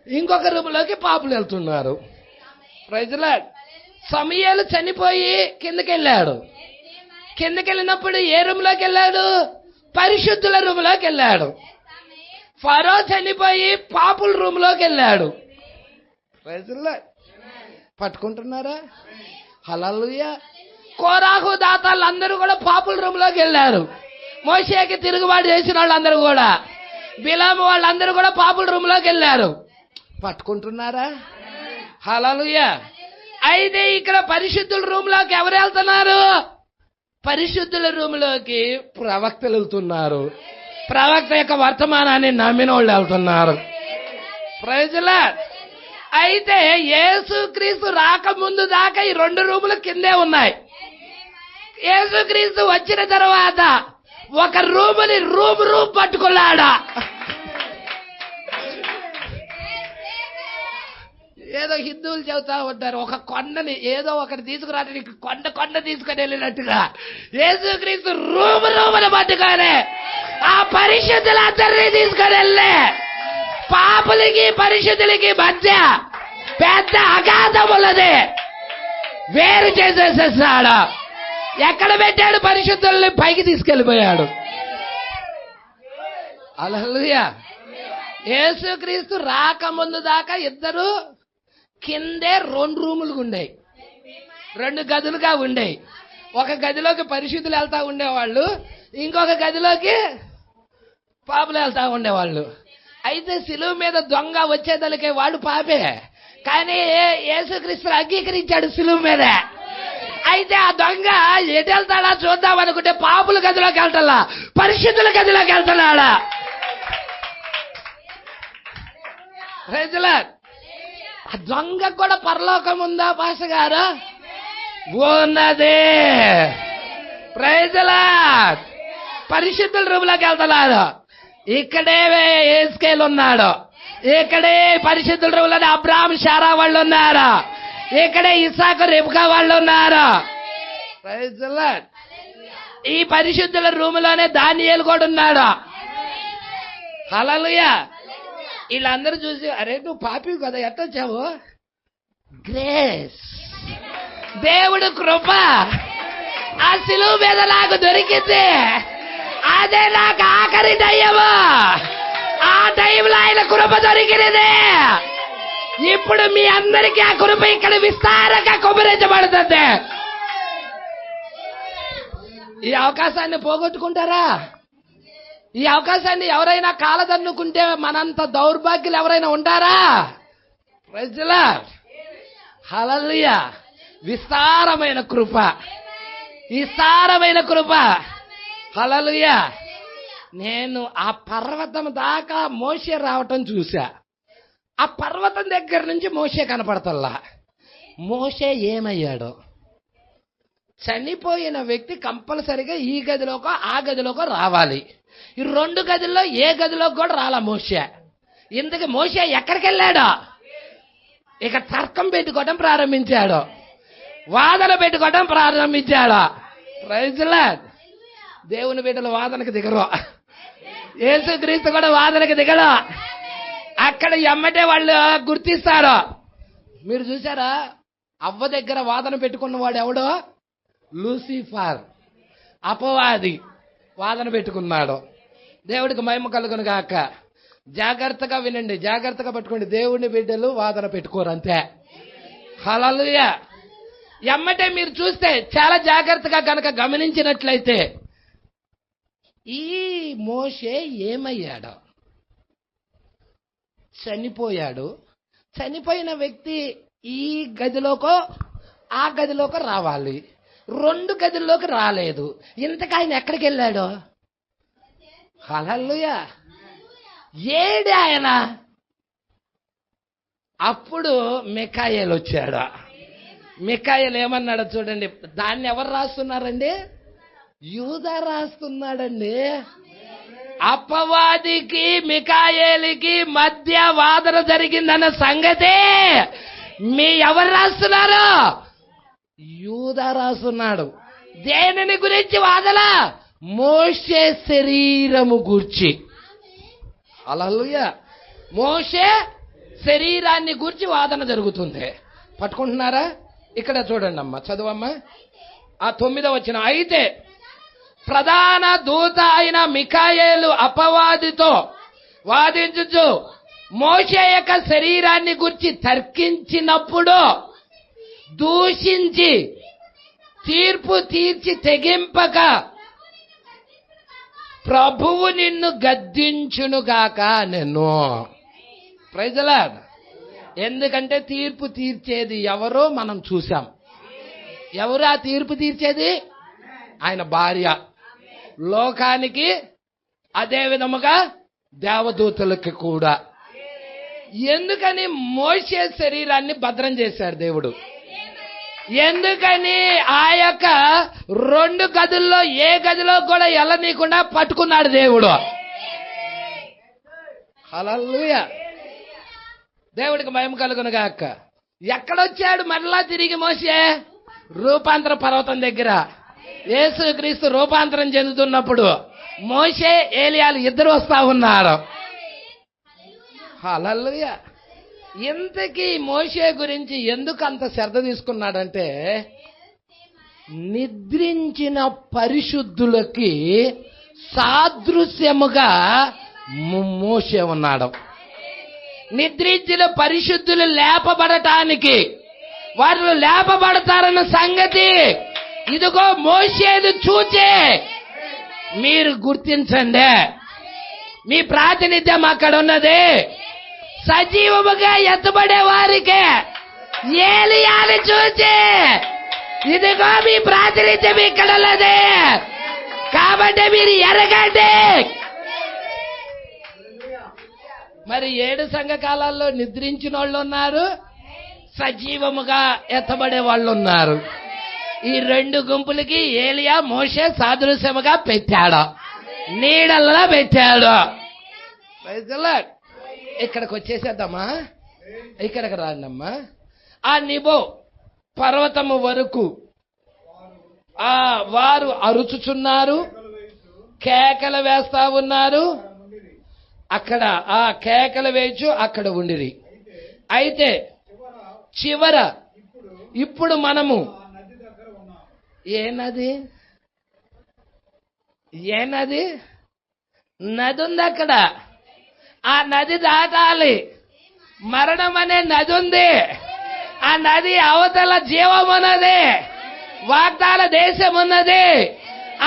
ఇంకొక రూములోకి పాపులు వెళ్తున్నారు. Praise the lord. సమూయేలు చనిపోయి కిందకి వెళ్ళాడు. కిందకి వెళ్ళినప్పుడు ఏ రూములోకి వెళ్ళాడు? పరిశుద్ధుల రూములోకి వెళ్ళాడు. ఫరో చనిపోయి పాపుల రూములోకి వెళ్ళాడు. Praise the Lord. పట్టుకుంటున్నారా? హల్లెలూయా. కోరాహు దాతాలు అందరూ కూడా పాపుల రూములోకి వెళ్ళారు. మోషేకి తిరుగుబాటు చేసిన వాళ్ళందరూ కూడా, బిలాము వాళ్ళందరూ కూడా పాపుల రూములోకి వెళ్ళారు. పట్టుకుంటున్నారా? హల్లెలూయా. అయితే ఇక్కడ పరిశుద్ధుల రూములోకి ఎవరు వెళ్తున్నారు? పరిశుద్ధుల రూములోకి ప్రవక్తలు వెళ్తున్నారు. ప్రవక్త యొక్క వర్తమానాన్ని నమ్మిన వాళ్ళు వెళ్తున్నారు. Praise the Lord. అయితే యేసుక్రీస్తు రాకముందు దాకా ఈ 2 రూములు కిందే ఉన్నాయి. యేసుక్రీస్తు వచ్చిన తర్వాత ఒక రూముని రూమ్ పట్టుకున్నాడా? ఏదో హిందువులు చెబుతా ఉంటారు, ఒక కొండని ఏదో ఒకటి తీసుకురావడానికి కొండ తీసుకొని వెళ్ళినట్టుగా యేసుక్రీస్తు రూమును పట్టుకొని ఆ పరిశుద్ధులందరినీ తీసుకొని వెళ్ళే పాపులకి పరిశుద్ధులకి మధ్య పెద్ద అగాధం ఉన్నది. వేరు చేసేసేసాడు. ఎక్కడ పెట్టాడు? పరిశుద్ధుల్ని పైకి తీసుకెళ్లిపోయాడు. హల్లెలూయా. యేసుక్రీస్తు రాకముందు దాకా ఇద్దరు కిందే 2 రూములు ఉండేవి, 2 గదులుగా ఉండేవి. ఒక గదిలోకి పరిశుద్ధులు వెళ్తా ఉండేవాళ్ళు, ఇంకొక గదిలోకి పాపులు వెళ్తా ఉండేవాళ్ళు. అయితే సిలువ మీద దొంగ వచ్చేదలికే వాడు పాపే, కానీ యేసుక్రీస్తు అంగీకరించాడు సిలువ మీద. అయితే ఆ దొంగ ఎటు వెళ్తాడా చూద్దాం అనుకుంటే పాపుల గదిలోకి వెళ్తా, పరిశుద్ధుల గదిలోకి వెళ్తున్నాడా? Praise the Lord. ఆ దొంగ కూడా పరలోకం ఉందా పాస్టర్ గారు? ఉన్నది. Praise the Lord. పరిశుద్ధుల రూములోకి వెళ్తున్నాడు. ఇక్కడే యేసుకేలు ఉన్నాడు, ఇక్కడే పరిశుద్ధుల రూములోనే అబ్రాహాం శారా వాళ్ళు ఉన్నారు, ఇక్కడే ఇస్సాకు రెబెకా వాళ్ళు ఉన్నారు. Praise the Lord. ఈ పరిశుద్ధుల రూములోనే దానియేలు కూడా ఉన్నాడు. హల్లెలూయా. వీళ్ళందరూ చూసి, అరే నువ్వు పాపి కదా, ఎట్టొచ్చావు? గ్రేస్, దేవుడు కృప ఆ సిలువ మీద నాకు దొరికింది. అదే నాకు ఆఖరి దయ్యము. ఆ టైంలో ఆయన కృప దొరికినది. ఇప్పుడు మీ అందరికీ ఆ కృప ఇక్కడ విస్తారంగా కుమరించబడుతుంది. ఈ అవకాశాన్ని పోగొట్టుకుంటారా? ఈ అవకాశాన్ని ఎవరైనా కాలదన్నుకుంటే మనంత దౌర్భాగ్యులు ఎవరైనా ఉంటారా? Praise the Lord. హల్లెలూయా. విస్తారమైన కృప, విస్తారమైన కృప. హల్లెలూయా. నేను ఆ పర్వతం దాకా మోషే రావటం చూసా. ఆ పర్వతం దగ్గర నుంచి మోషే కనపడతల్లా. మోషే ఏమయ్యాడో? చనిపోయిన వ్యక్తి కంపల్సరిగా ఈ గదిలోకో ఆ గదిలోకో రావాలి. ఈ 2 గదుల్లో ఏ గదిలోకి కూడా రాలా మోషే. ఇంతకీ మోషే ఎక్కడికి వెళ్ళాడో? ఇక తర్కం పెట్టుకోవడం ప్రారంభించాడు, వాదన పెట్టుకోవడం ప్రారంభించాడు. Praise the Lord. దేవుని బిడ్డలు వాదనకు దిగరు, యేసుక్రీస్తు కూడా వాదనకు దిగడు. అక్కడ ఎమ్మటే వాళ్ళు గుర్తిస్తారు. మీరు చూసారా? అవ్వ దగ్గర వాదన పెట్టుకున్న వాడు ఎవడో? లూసిఫర్, అపవాది వాదన పెట్టుకున్నాడు. దేవుడికి మహిమ కలుగును గాక. జాగ్రత్తగా వినండి, జాగ్రత్తగా పట్టుకోండి. దేవుని బిడ్డలు వాదన పెట్టుకోరు అంతే. హల్లెలూయా. ఎమ్మటే మీరు చూస్తే చాలా జాగ్రత్తగా గనక గమనించినట్లయితే ఈ మోషే ఏమయ్యాడో, చనిపోయాడు. చనిపోయిన వ్యక్తి ఈ గదిలోకో ఆ గదిలోకో రావాలి, 2 గదుల్లోకి రాలేదు. ఇంతకు ఆయన ఎక్కడికి వెళ్ళాడు? హల్లెలూయా. ఏడు ఆయన. అప్పుడు మిఖాయేలు వచ్చాడు. మిఖాయేలు ఏమన్నాడో చూడండి. దాన్ని ఎవరు రాస్తున్నారండి? యూదా రాస్తున్నాడండి. అపవాదికి మిఖాయేలుకి మధ్య వాదన జరిగిందన్న సంగతి ఎవరు రాస్తున్నారు? యూదా రాస్తున్నాడు. దేనిని గురించి వాదన? మోషే శరీరము గూర్చి. హల్లెలూయా. మోషే శరీరాన్ని గూర్చి వాదన జరుగుతుంది. పట్టుకుంటున్నారా? ఇక్కడ చూడండి అమ్మా, చదువమ్మా. ఆ 9వ వచనం. అయితే ప్రధాన దూత అయిన మిఖాయేలు అపవాదితో వాదించుచు మోషే యొక్క శరీరాన్ని గురించి తర్కించినప్పుడు దూషించి తీర్పు తీర్చి తెగింపక ప్రభువు నిన్ను గద్దించునుగాక నేను. Praise the Lord. ఎందుకంటే తీర్పు తీర్చేది ఎవరో మనం చూసాం. ఎవరు ఆ తీర్పు తీర్చేది? ఆయన భార్య. లోకానికి, అదే విధముగా దేవదూతలకి కూడా. ఎందుకని మోషే శరీరాన్ని భద్రం చేశాడు దేవుడు? ఎందుకని ఆ యొక్క 2 గదుల్లో ఏ గదిలో కూడా వెళ్ళనీయకుండా పట్టుకున్నాడు దేవుడు? హల్లెలూయా. దేవుడికి మహిమ కలుగునుగాక. ఎక్కడొచ్చాడు మరలా తిరిగి మోషే? రూపాంతర పర్వతం దగ్గర యేసుక్రీస్తు రూపాంతరం చెందుతున్నప్పుడు మోషే ఏలియాలు ఇద్దరు వస్తా ఉన్నారు. హల్లెలూయా. ఇంతకీ మోషే గురించి ఎందుకు అంత శ్రద్ధ తీసుకున్నాడంటే, నిద్రించిన పరిశుద్ధులకి సాదృశ్యముగా మోషే ఉన్నాడు. నిద్రించిన పరిశుద్ధులు లేపబడటానికి, వారు లేపబడతారన్న సంగతి ఇదిగో మోషేను చూచే మీరు గుర్తించండి. మీ ప్రాతినిధ్యం అక్కడ ఉన్నది. సజీవముగా ఎత్తబడే వారికి ఏలియాని చూచి ఇదిగో మీ ప్రాతినిధ్యం ఇక్కడ ఉన్నది. కాబట్టి మీరు ఎరగండి. మరి 7 సంఘకాలాల్లో నిద్రించిన వాళ్ళు ఉన్నారు, సజీవముగా ఎత్తబడే వాళ్ళు ఉన్నారు. ఈ 2 గుంపులకి ఏలియా మోషే సాదృశ్యముగా పెట్టాడు, నీడల్లో పెట్టాడు. ఇక్కడికి వచ్చేసేద్దామా? ఇక్కడికి రాండమ్మా. ఆ నిబో పర్వతము వరకు వారు అరుచుచున్నారు, కేకలు వేస్తా ఉన్నారు. అక్కడ ఆ కేకలు వేయచ్చు అక్కడ ఉండిరి. అయితే చివర ఇప్పుడు మనము ఏ నది ఉంది అక్కడ. ఆ నది దాటాలి. మరణం అనే నది ఉంది. ఆ నది అవతల జీవం ఉన్నది, వాగ్దాన దేశం ఉన్నది.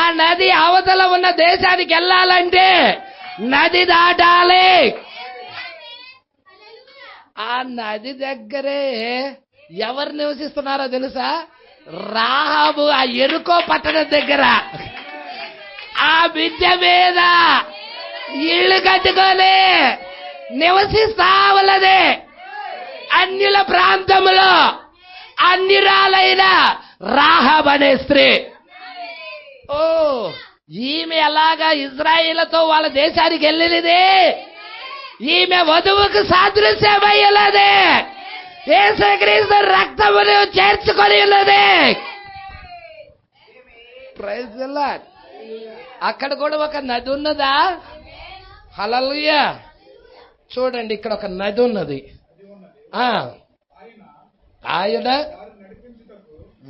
ఆ నది అవతల ఉన్న దేశానికి వెళ్ళాలంటే నది దాటాలి. ఆ నది దగ్గరే ఎవరు నివసిస్తున్నారో తెలుసా? రాహాబు ఆ ఎరుకో పట్టణం దగ్గర ఆ మిద్దె మీద ఇళ్ళు కట్టుకొని నివసిస్తా ఉన్నది. అన్యుల ప్రాంతంలో అన్యురాలైన రాహాబు అనే స్త్రీ. ఓ, ఈమె ఎలాగా ఇజ్రాయేలుతో వాళ్ళ దేశానికి వెళ్ళినది? ఈమె వధువుకు సాదృశ్యమై ఉన్నది. యేసుక్రీస్తు రక్తమును చేర్చుకొని ఉన్నది. Praise the Lord. అక్కడ కూడా ఒక నది ఉన్నదా? హల్లెలూయా. చూడండి, ఇక్కడ ఒక నది ఉన్నది. ఆయన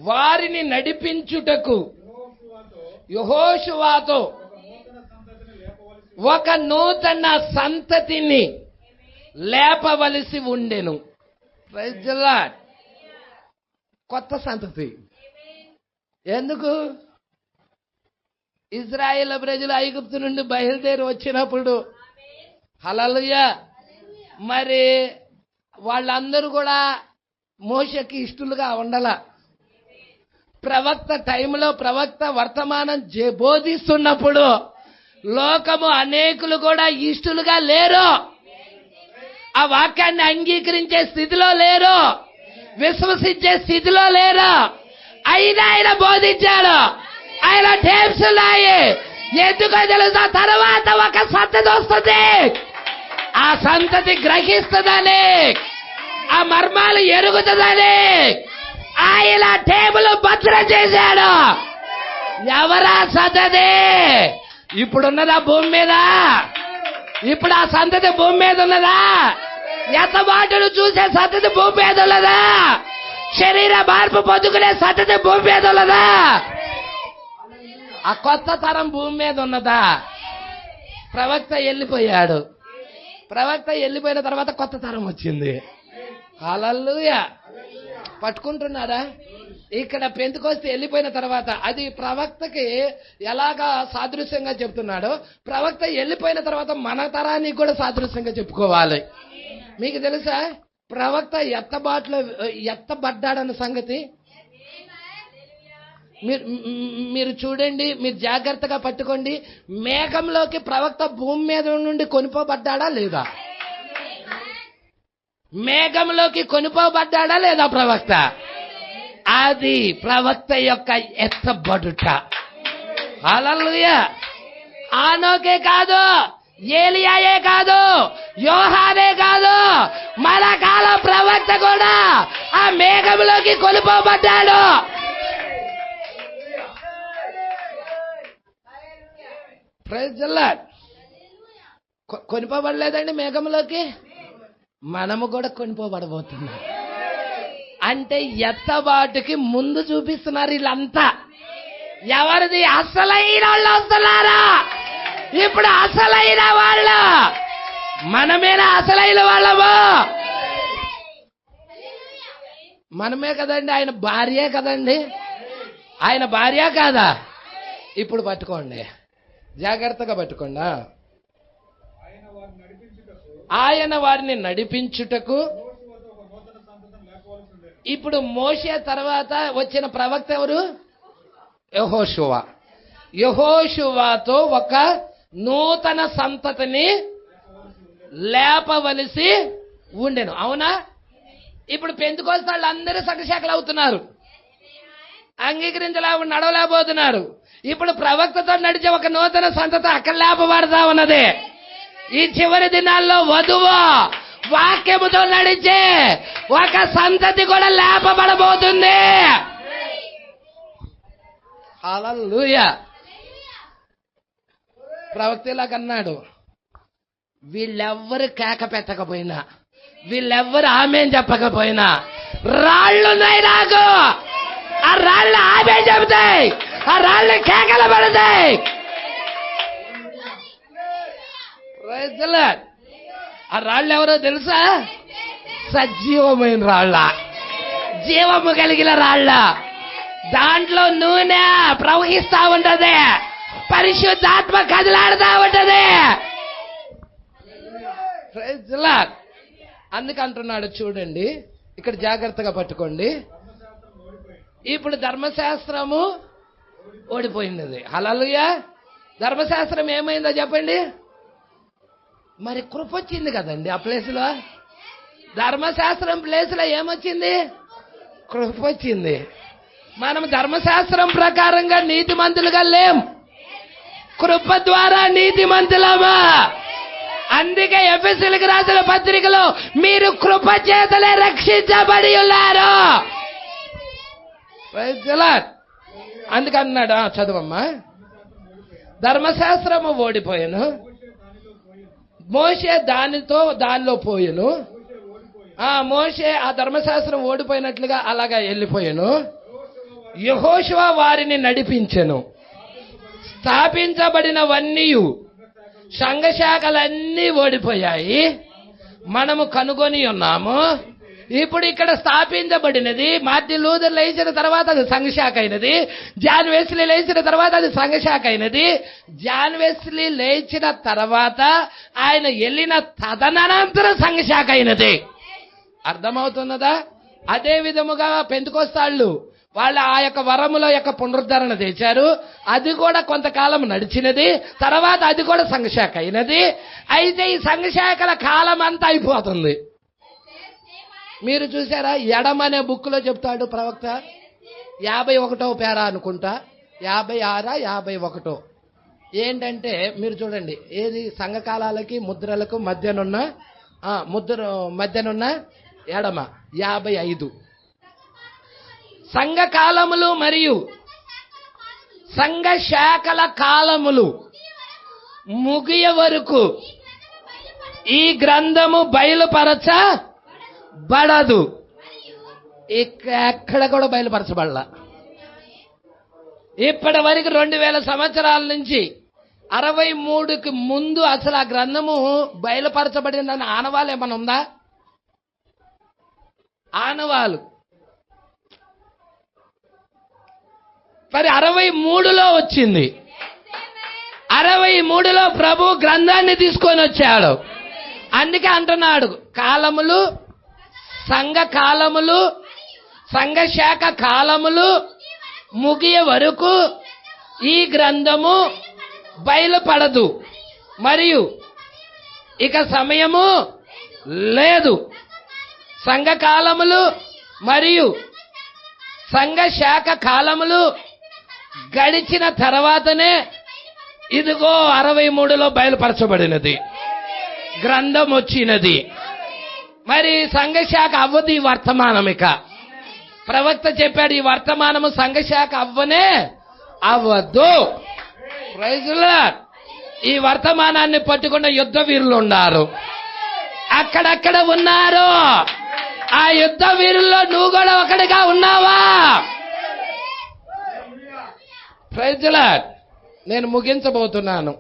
వారిని నడిపించుటకు యెహోషువతో ఒక నూతన సంతతిని లేపవలసి ఉండెను. Praise the Lord. కొత్త సంతతి. ఎందుకు? ఇశ్రాయేలు ప్రజలు ఐగుప్తు నుండి బయలుదేరి వచ్చినప్పుడు హల్లెలూయా మరి వాళ్ళందరూ కూడా మోషేకి ఇష్టలుగా ఉండాల. ప్రవక్త టైంలో ప్రవక్త వర్తమానం బోధిస్తున్నప్పుడు లోకము అనేకులు కూడా ఇష్టలుగా లేరు, ఆ వాక్యాన్ని అంగీకరించే స్థితిలో లేరు, విశ్వసించే స్థితిలో లేరు. అయినా ఆయన బోధించాడు. ఆయన టేప్స్ ఉన్నాయి. ఎందుకో తెలుసా? తర్వాత ఒక సంతతి వస్తుంది, ఆ సంతతి గ్రహిస్తుందని, ఆ మర్మాలు ఎరుగుతుందని ఆయన టేబుల్ భద్రం చేశాడు. ఎవరా సంతతి? ఇప్పుడున్నదా భూమి మీద? ఇప్పుడు ఆ సంతతి భూమి మీద ఉన్నదా? ఎత్తబాటును చూసే సంతతి భూమి మీద ఉన్నదా? శరీర మార్పు పొందుకునే సంతతి భూమి మీద ఉన్నదా? ఆ కొత్త తరం భూమి మీద ఉన్నదా? ప్రవక్త వెళ్ళిపోయాడు. ప్రవక్త వెళ్ళిపోయిన తర్వాత కొత్త తరం వచ్చింది. హల్లెలూయా. పట్టుకుంటున్నారా? ఇక్కడ పెంతెకొస్తే వెళ్ళిపోయిన తర్వాత అది ప్రవక్తకి ఎలాగా సాదృశ్యంగా చెప్తున్నాడో, ప్రవక్త వెళ్ళిపోయిన తర్వాత మన తరానికి కూడా సాదృశ్యంగా చెప్పుకోవాలి. మీకు తెలుసా ప్రవక్త ఎత్తబడ్డాడన్న సంగతి? మీరు చూడండి, మీరు జాగ్రత్తగా పట్టుకోండి. మేఘంలోకి ప్రవక్త భూమి మీద నుండి కొనిపోబడ్డాడా లేదా? మేఘంలోకి కొనిపోబడ్డాడా లేదా ప్రవక్త? అది ప్రవక్త యొక్క ఎత్తబడుట. హల్లెలూయా. ఆనోకే కాదు, ఏలియాయే కాదు, యోహానే కాదు, మన కాల ప్రవక్త కూడా ఆ మేఘంలోకి కొనిపోబడ్డాడు. Praise the Lord. కొనిపోబడలేదండి మేఘంలోకి? మనము కూడా కొనిపోబడబోతున్నాం. అంటే ఎత్తబాటుకి ముందు చూపిస్తున్నారు వీళ్ళంతా. ఎవరిది? అసలైన వాళ్ళు వస్తున్నారా? ఇప్పుడు అసలైన వాళ్ళు మనమేనా? అసలైన వాళ్ళము మనమే కదండి. ఆయన భార్యే కదండి. ఆయన భార్య కాదా? ఇప్పుడు పట్టుకోండి, జాగ్రత్తగా పట్టుకోండి. ఆయన వారిని నడిపించుటకు. ఇప్పుడు మోషే తర్వాత వచ్చిన ప్రవక్త ఎవరు? యెహోషువ. యెహోషువతో ఒక నూతన సంతతిని లేపవలసి ఉండెను. అవునా? ఇప్పుడు పెంతెకొస్తే వాళ్ళందరూ సగశాఖలు అవుతున్నారు, నడవలేకపోతున్నారు. ఇప్పుడు ప్రవక్తతో నడిచే ఒక నూతన సంతతి అక్కడ లేపబడతా ఉన్నది. ఈ చివరి దినాల్లో వధువు వాక్యముతో నడిచే ఒక సంతతి కూడా లేపబడబోతుంది. హల్లెలూయా. ప్రవక్త ఇలాగన్నాడు, వీళ్ళెవ్వరు కేక పెట్టకపోయినా, వీళ్ళెవ్వరు ఆమేన్ చెప్పకపోయినా రాళ్ళున్నాయి నాకు. ఆ రాళ్ళు ఆమేన్ చెబుతాయి, ఆ రాళ్ళు కేకలు పడతాయి. Praise the Lord. ఆ రాళ్ళు ఎవరో తెలుసా? సజీవమైన రాళ్ళ, జీవము కలిగిన రాళ్ళ. దాంట్లో నూనె ప్రవహిస్తా ఉంటది, పరిశుద్ధాత్మ కదిలాడుతా ఉంటది. Praise the lord. అందుకంటున్నాడు చూడండి, ఇక్కడ జాగ్రత్తగా పట్టుకోండి. ఇప్పుడు ధర్మశాస్త్రము ఓడిపోయినది. హల్లెలూయా. ధర్మశాస్త్రం ఏమైందో చెప్పండి. మరి కృప వచ్చింది కదండి ఆ ప్లేస్లో. ధర్మశాస్త్రం ప్లేస్లో ఏమొచ్చింది? కృప వచ్చింది. మనం ధర్మశాస్త్రం ప్రకారంగా నీతిమంతులుగా లేం, కృప ద్వారా నీతిమంతులమా. అందుకే ఎఫెసీయులకు రాసిన పత్రికలో మీరు కృప చేతనే రక్షించబడి ఉన్నారు. అందుకన్నాడు, చదువమ్మా. ధర్మశాస్త్రము ఓడిపోయాను, మోషే దానిలో పోయాను. మోషే ఆ ధర్మశాస్త్రం ఓడిపోయినట్లుగా అలాగా వెళ్ళిపోయాను. యెహోషువ వారిని నడిపించెను, స్థాపించబడినవన్నీ సంఘశాఖలన్నీ ఓడిపోయాయి, మనము కనుగొని ఉన్నాము. ఇప్పుడు ఇక్కడ స్థాపించబడినది. మార్టిన్ లూథర్ లేచిన తర్వాత అది సంఘశాఖ అయినది. జాన్ వెస్లీ లేచిన తర్వాత అది సంఘశాఖ అయినది. జాన్ వెస్లీ లేచిన తర్వాత ఆయన వెళ్ళిన తదనంతరం సంఘశాఖ అయినది. అర్థమవుతున్నదా? అదే విధముగా పెంతెకొస్తాళ్ళు వాళ్ళ ఆ యొక్క వరముల యొక్క పునరుద్ధరణ తెచ్చారు. అది కూడా కొంతకాలం నడిచినది. తర్వాత అది కూడా సంఘశాఖ అయినది. అయితే ఈ సంఘశాఖల కాలం అంతా అయిపోతుంది. మీరు చూసారా? ఎడమ అనే బుక్ లో చెప్తాడు ప్రవక్త, 51వ పేరా అనుకుంటా, 56 51 ఏంటంటే మీరు చూడండి, ఏది సంఘకాలాలకి ముద్రలకు మధ్యనున్న ఎడమ 55 సంఘకాలములు మరియు సంఘ శాఖల కాలములు ముగియ వరకు ఈ గ్రంథము బయలుపరచబడదు. ఎక్కడ కూడా బయలుపరచబడలా. ఇప్పటి వరకు 2000 సంవత్సరాల నుంచి 63కి ముందు అసలు ఆ గ్రంథము బయలుపరచబడిందని ఆనవాలు ఏమైనా ఉందా? ఆనవాలు మరి 63లో వచ్చింది. 63లో ప్రభు గ్రంథాన్ని తీసుకొని వచ్చాడు. అందుకే అంటున్నాడు, కాలములు, సంఘ కాలములు, సంఘ శాఖ కాలములు ముగియ వరకు ఈ గ్రంథము బయలుపడదు, మరియు ఇక సమయము లేదు. సంఘ కాలములు మరియు సంఘ శాఖ కాలములు గడిచిన తర్వాతనే ఇదిగో 63లో బయలుపరచబడినది, గ్రంథం వచ్చినది. మరి సంఘశాఖ అవ్వదు ఈ వర్తమానం. ఇక ప్రవక్త చెప్పాడు, ఈ వర్తమానము సంఘశాఖ అవ్వదు. Praise Lord. ఈ వర్తమానాన్ని పట్టుకున్న యుద్ధ వీరులు ఉన్నారు, అక్కడక్కడ ఉన్నారు. ఆ యుద్ధ వీరుల్లో నువ్వు కూడా ఒకటిగా ఉన్నావా? Praise Lord. నేను ముగించబోతున్నాను.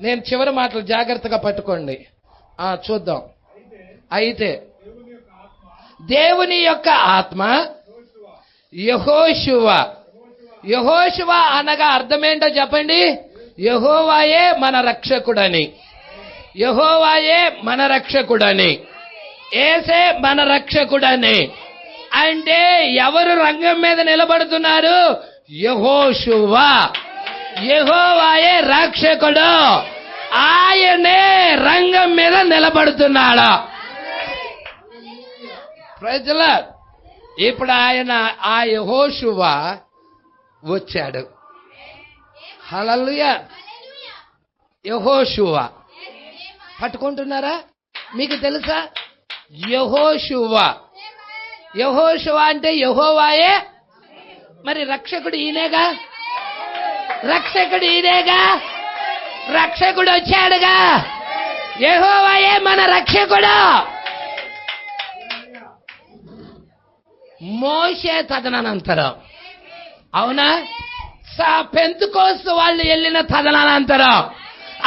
నేను చివరి మాటలు జాగ్రత్తగా పట్టుకోండి. చూద్దాం. అయితే దేవుని యొక్క ఆత్మ యెహోషువ అనగా అర్థమేంటో చెప్పండి. యెహోవాయే మన రక్షకుడని, యెహోవాయే మన రక్షకుడని, యేసే మన రక్షకుడని. అంటే ఎవరు రంగం మీద నిలబడుతున్నారు? యెహోషువ. యెహోవాయే రక్షకుడు, ఆయనే రంగం మీద నిలబడుతున్నాడు. Praise lord. ఇప్పుడు ఆయన ఆ యెహోషువ వచ్చాడు. హల్లెలూయా. యెహోషువ పట్టుకుంటున్నారా? మీకు తెలుసా? యెహోషువ అంటే యెహోవాయే. మరి రక్షకుడు ఈయనేగా, రక్షకుడు వచ్చాడుగా. యెహోవాయే మన రక్షకుడు. మోషే తదనంతరం, అవునా? పెంతెకొస్తు వాళ్ళు వెళ్ళిన తదనంతరం,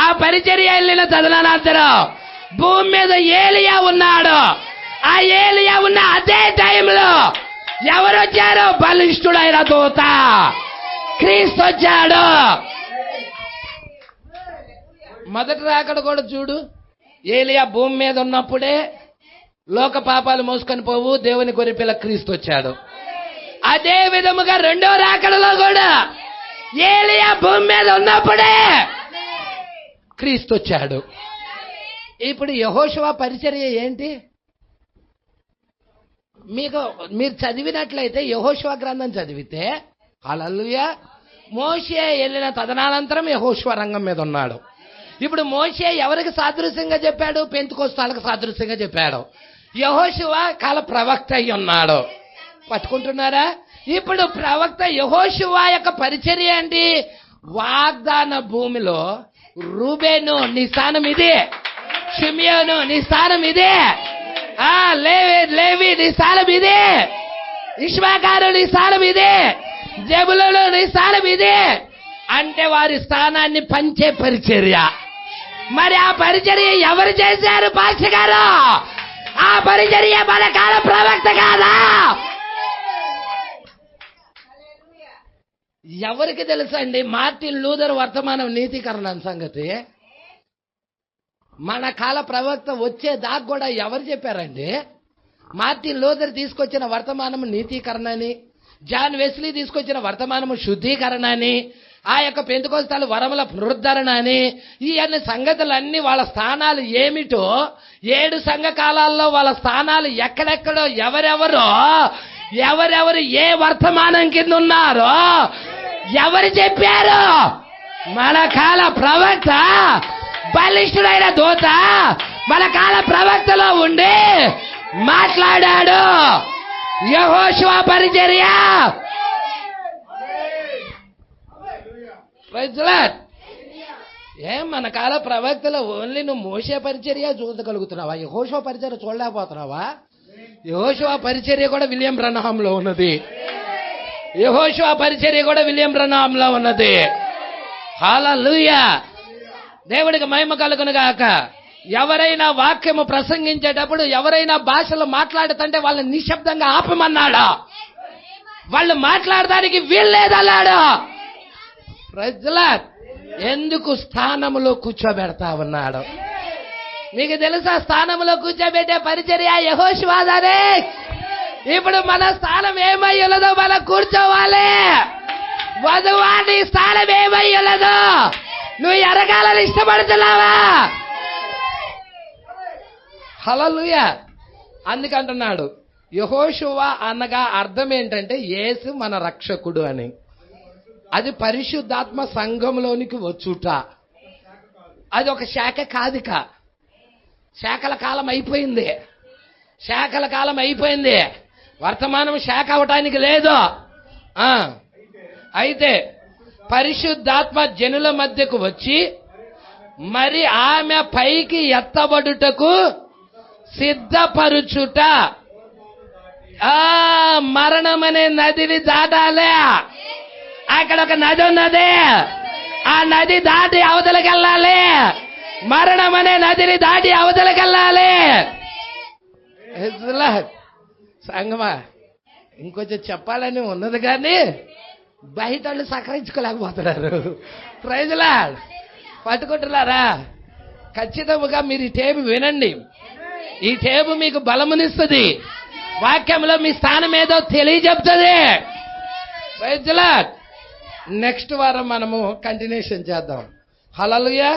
ఆ పరిచర్య వెళ్ళిన తదనంతరం భూమి మీద ఏలియా ఉన్నాడు. ఆ ఏలియా ఉన్న అదే టైంలో ఎవరు వచ్చారు? బలిష్ఠుడైన దూత క్రీస్తు వచ్చాడు. మొదటి రాకడ కూడా చూడు. ఏలియా భూమి మీద ఉన్నప్పుడే లోక పాపాలు మోసుకొని పోవు దేవుని గొర్రెపిల్ల క్రీస్తు వచ్చాడు. అదే విధముగా రెండో రాకడలో కూడా ఏలియా భూమి మీద ఉన్నప్పుడే క్రీస్తు వచ్చాడు. ఇప్పుడు యెహోషువ పరిచర్య ఏంటి? మీరు చదివినట్లయితే యెహోషువ గ్రంథం చదివితే, హల్లెలూయా, మోషే వెళ్ళిన తదనంతరం యెహోషువ రంగం మీద ఉన్నాడు. ఇప్పుడు మోషే ఎవరికి సాదృశ్యంగా చెప్పాడు? పెంతెకొస్తాళ్ళకి సాదృశ్యంగా చెప్పాడు. యెహోషువ కాల ప్రవక్త అయి ఉన్నాడు. పట్టుకుంటున్నారా? ఇప్పుడు ప్రవక్త యెహోషువ యొక్క పరిచర్య ఏంటి? వాగ్దాన భూమిలో రూబేను నీ స్థానం ఇదే, షిమియోను నీ స్థానం ఇదే, లేవి నీ స్థానం ఇదే, ఇష్మాకారు నీ స్థానం ఇదే, జెబులూను నీ స్థానం ఇదే. అంటే వారి స్థానాన్ని పంచే పరిచర్య. మరి ఆ పరిచర్య ఎవరు చేశారు పాస్టర్ గారు? ఆ పరిచర్య మన కాల ప్రవక్త కాదా? ఎవరికి తెలుసండి మార్టిన్ లూథర్ వర్తమానం నీతీకరణ సంగతి? మన కాల ప్రవక్త వచ్చేదాకా కూడా ఎవరు చెప్పారండి? మార్టిన్ లూథర్ తీసుకొచ్చిన వర్తమానము నీతీకరణ అని, జాన్ వెస్లీ తీసుకొచ్చిన వర్తమానము శుద్ధీకరణ అని, ఆ యొక్క పెంతెకొస్తేలు వరముల పునరుద్ధరణ అని, ఈ అన్ని సంగతులన్నీ వాళ్ళ స్థానాలు ఏమిటో, 7 సంఘ కాలాల్లో వాళ్ళ స్థానాలు ఎక్కడెక్కడో, ఎవరెవరు ఏ వర్తమానం కింద ఉన్నారో ఎవరు చెప్పారు? మన కాల ప్రవక్త, బలిష్ఠుడైన దూత మన కాల ప్రవక్తలో ఉండి మాట్లాడాడు. యెహోషువ పరిచర్య. ఏం మన కాల ప్రవక్తలో ఓన్లీ నువ్వు మోసే పరిచర్య చూడగలుగుతున్నావా? యెహోషువ పరిచర్య చూడలేకపోతున్నావా? యెహోషువ పరిచర్య కూడా విలియం బ్రన్హాంలో ఉన్నది. యెహోషువ పరిచర్య కూడా విలియం బ్రన్హాంలో ఉన్నది. హల్లెలూయా. దేవుడికి మహిమ కలుగును గాక. ఎవరైనా వాక్యము ప్రసంగించేటప్పుడు ఎవరైనా భాషలు మాట్లాడుతుంటే వాళ్ళని నిశ్శబ్దంగా ఆపమన్నాడు. వాళ్ళు మాట్లాడడానికి వీల్లేదన్నాడు. ప్రజలా ఎందుకు స్థానములో కూర్చోబెడతా ఉన్నాడు? మీకు తెలుసా స్థానంలో కూర్చోబెట్టే పరిచర్య యెహోషువదే. ఇప్పుడు మన స్థానం ఏమై ఉన్నదో మనం కూర్చోవాలి. వధువాని స్థానం ఏమై ఉన్నదో నువ్వు ఎరగాలని ఇష్టపడుతున్నావా? హల్లెలూయా. అందుకంటున్నాడు యెహోషువ అనగా అర్థం ఏంటంటే యేసు మన రక్షకుడు అని. అది పరిశుద్ధాత్మ సంఘంలోనికి వచ్చుట. అది ఒక శాఖ కాదిక. శాఖల కాలం అయిపోయింది. శాఖల కాలం అయిపోయింది. వర్తమానం శాఖ అవటానికి లేదు. అయితే పరిశుద్ధాత్మ జనుల మధ్యకు వచ్చి మరి ఆమె పైకి ఎత్తబడుటకు సిద్ధపరుచుట. మరణమనే నదిని దాటాలే. అక్కడ ఒక నది ఉన్నది. ఆ నది దాటి అవతలకి వెళ్ళాలి. మరణం అనే నదిని దాటి అవతలకి వెళ్ళాలి. సంగమా ఇంకొంచెం చెప్పాలని ఉన్నది కానీ బయట వాళ్ళు సహకరించుకోలేకపోతున్నారు. ప్రైజ్లా పట్టుకుంటున్నారా? ఖచ్చితంగా మీరు ఈ టేపు వినండి. ఈ టేపు మీకు బలమునిస్తుంది. వాక్యంలో మీ స్థానం ఏదో తెలియజెప్తుంది. ప్రైజ్లా నెక్స్ట్ వారం మనము కంటిన్యూషన్ చేద్దాం. హల్లెలూయా.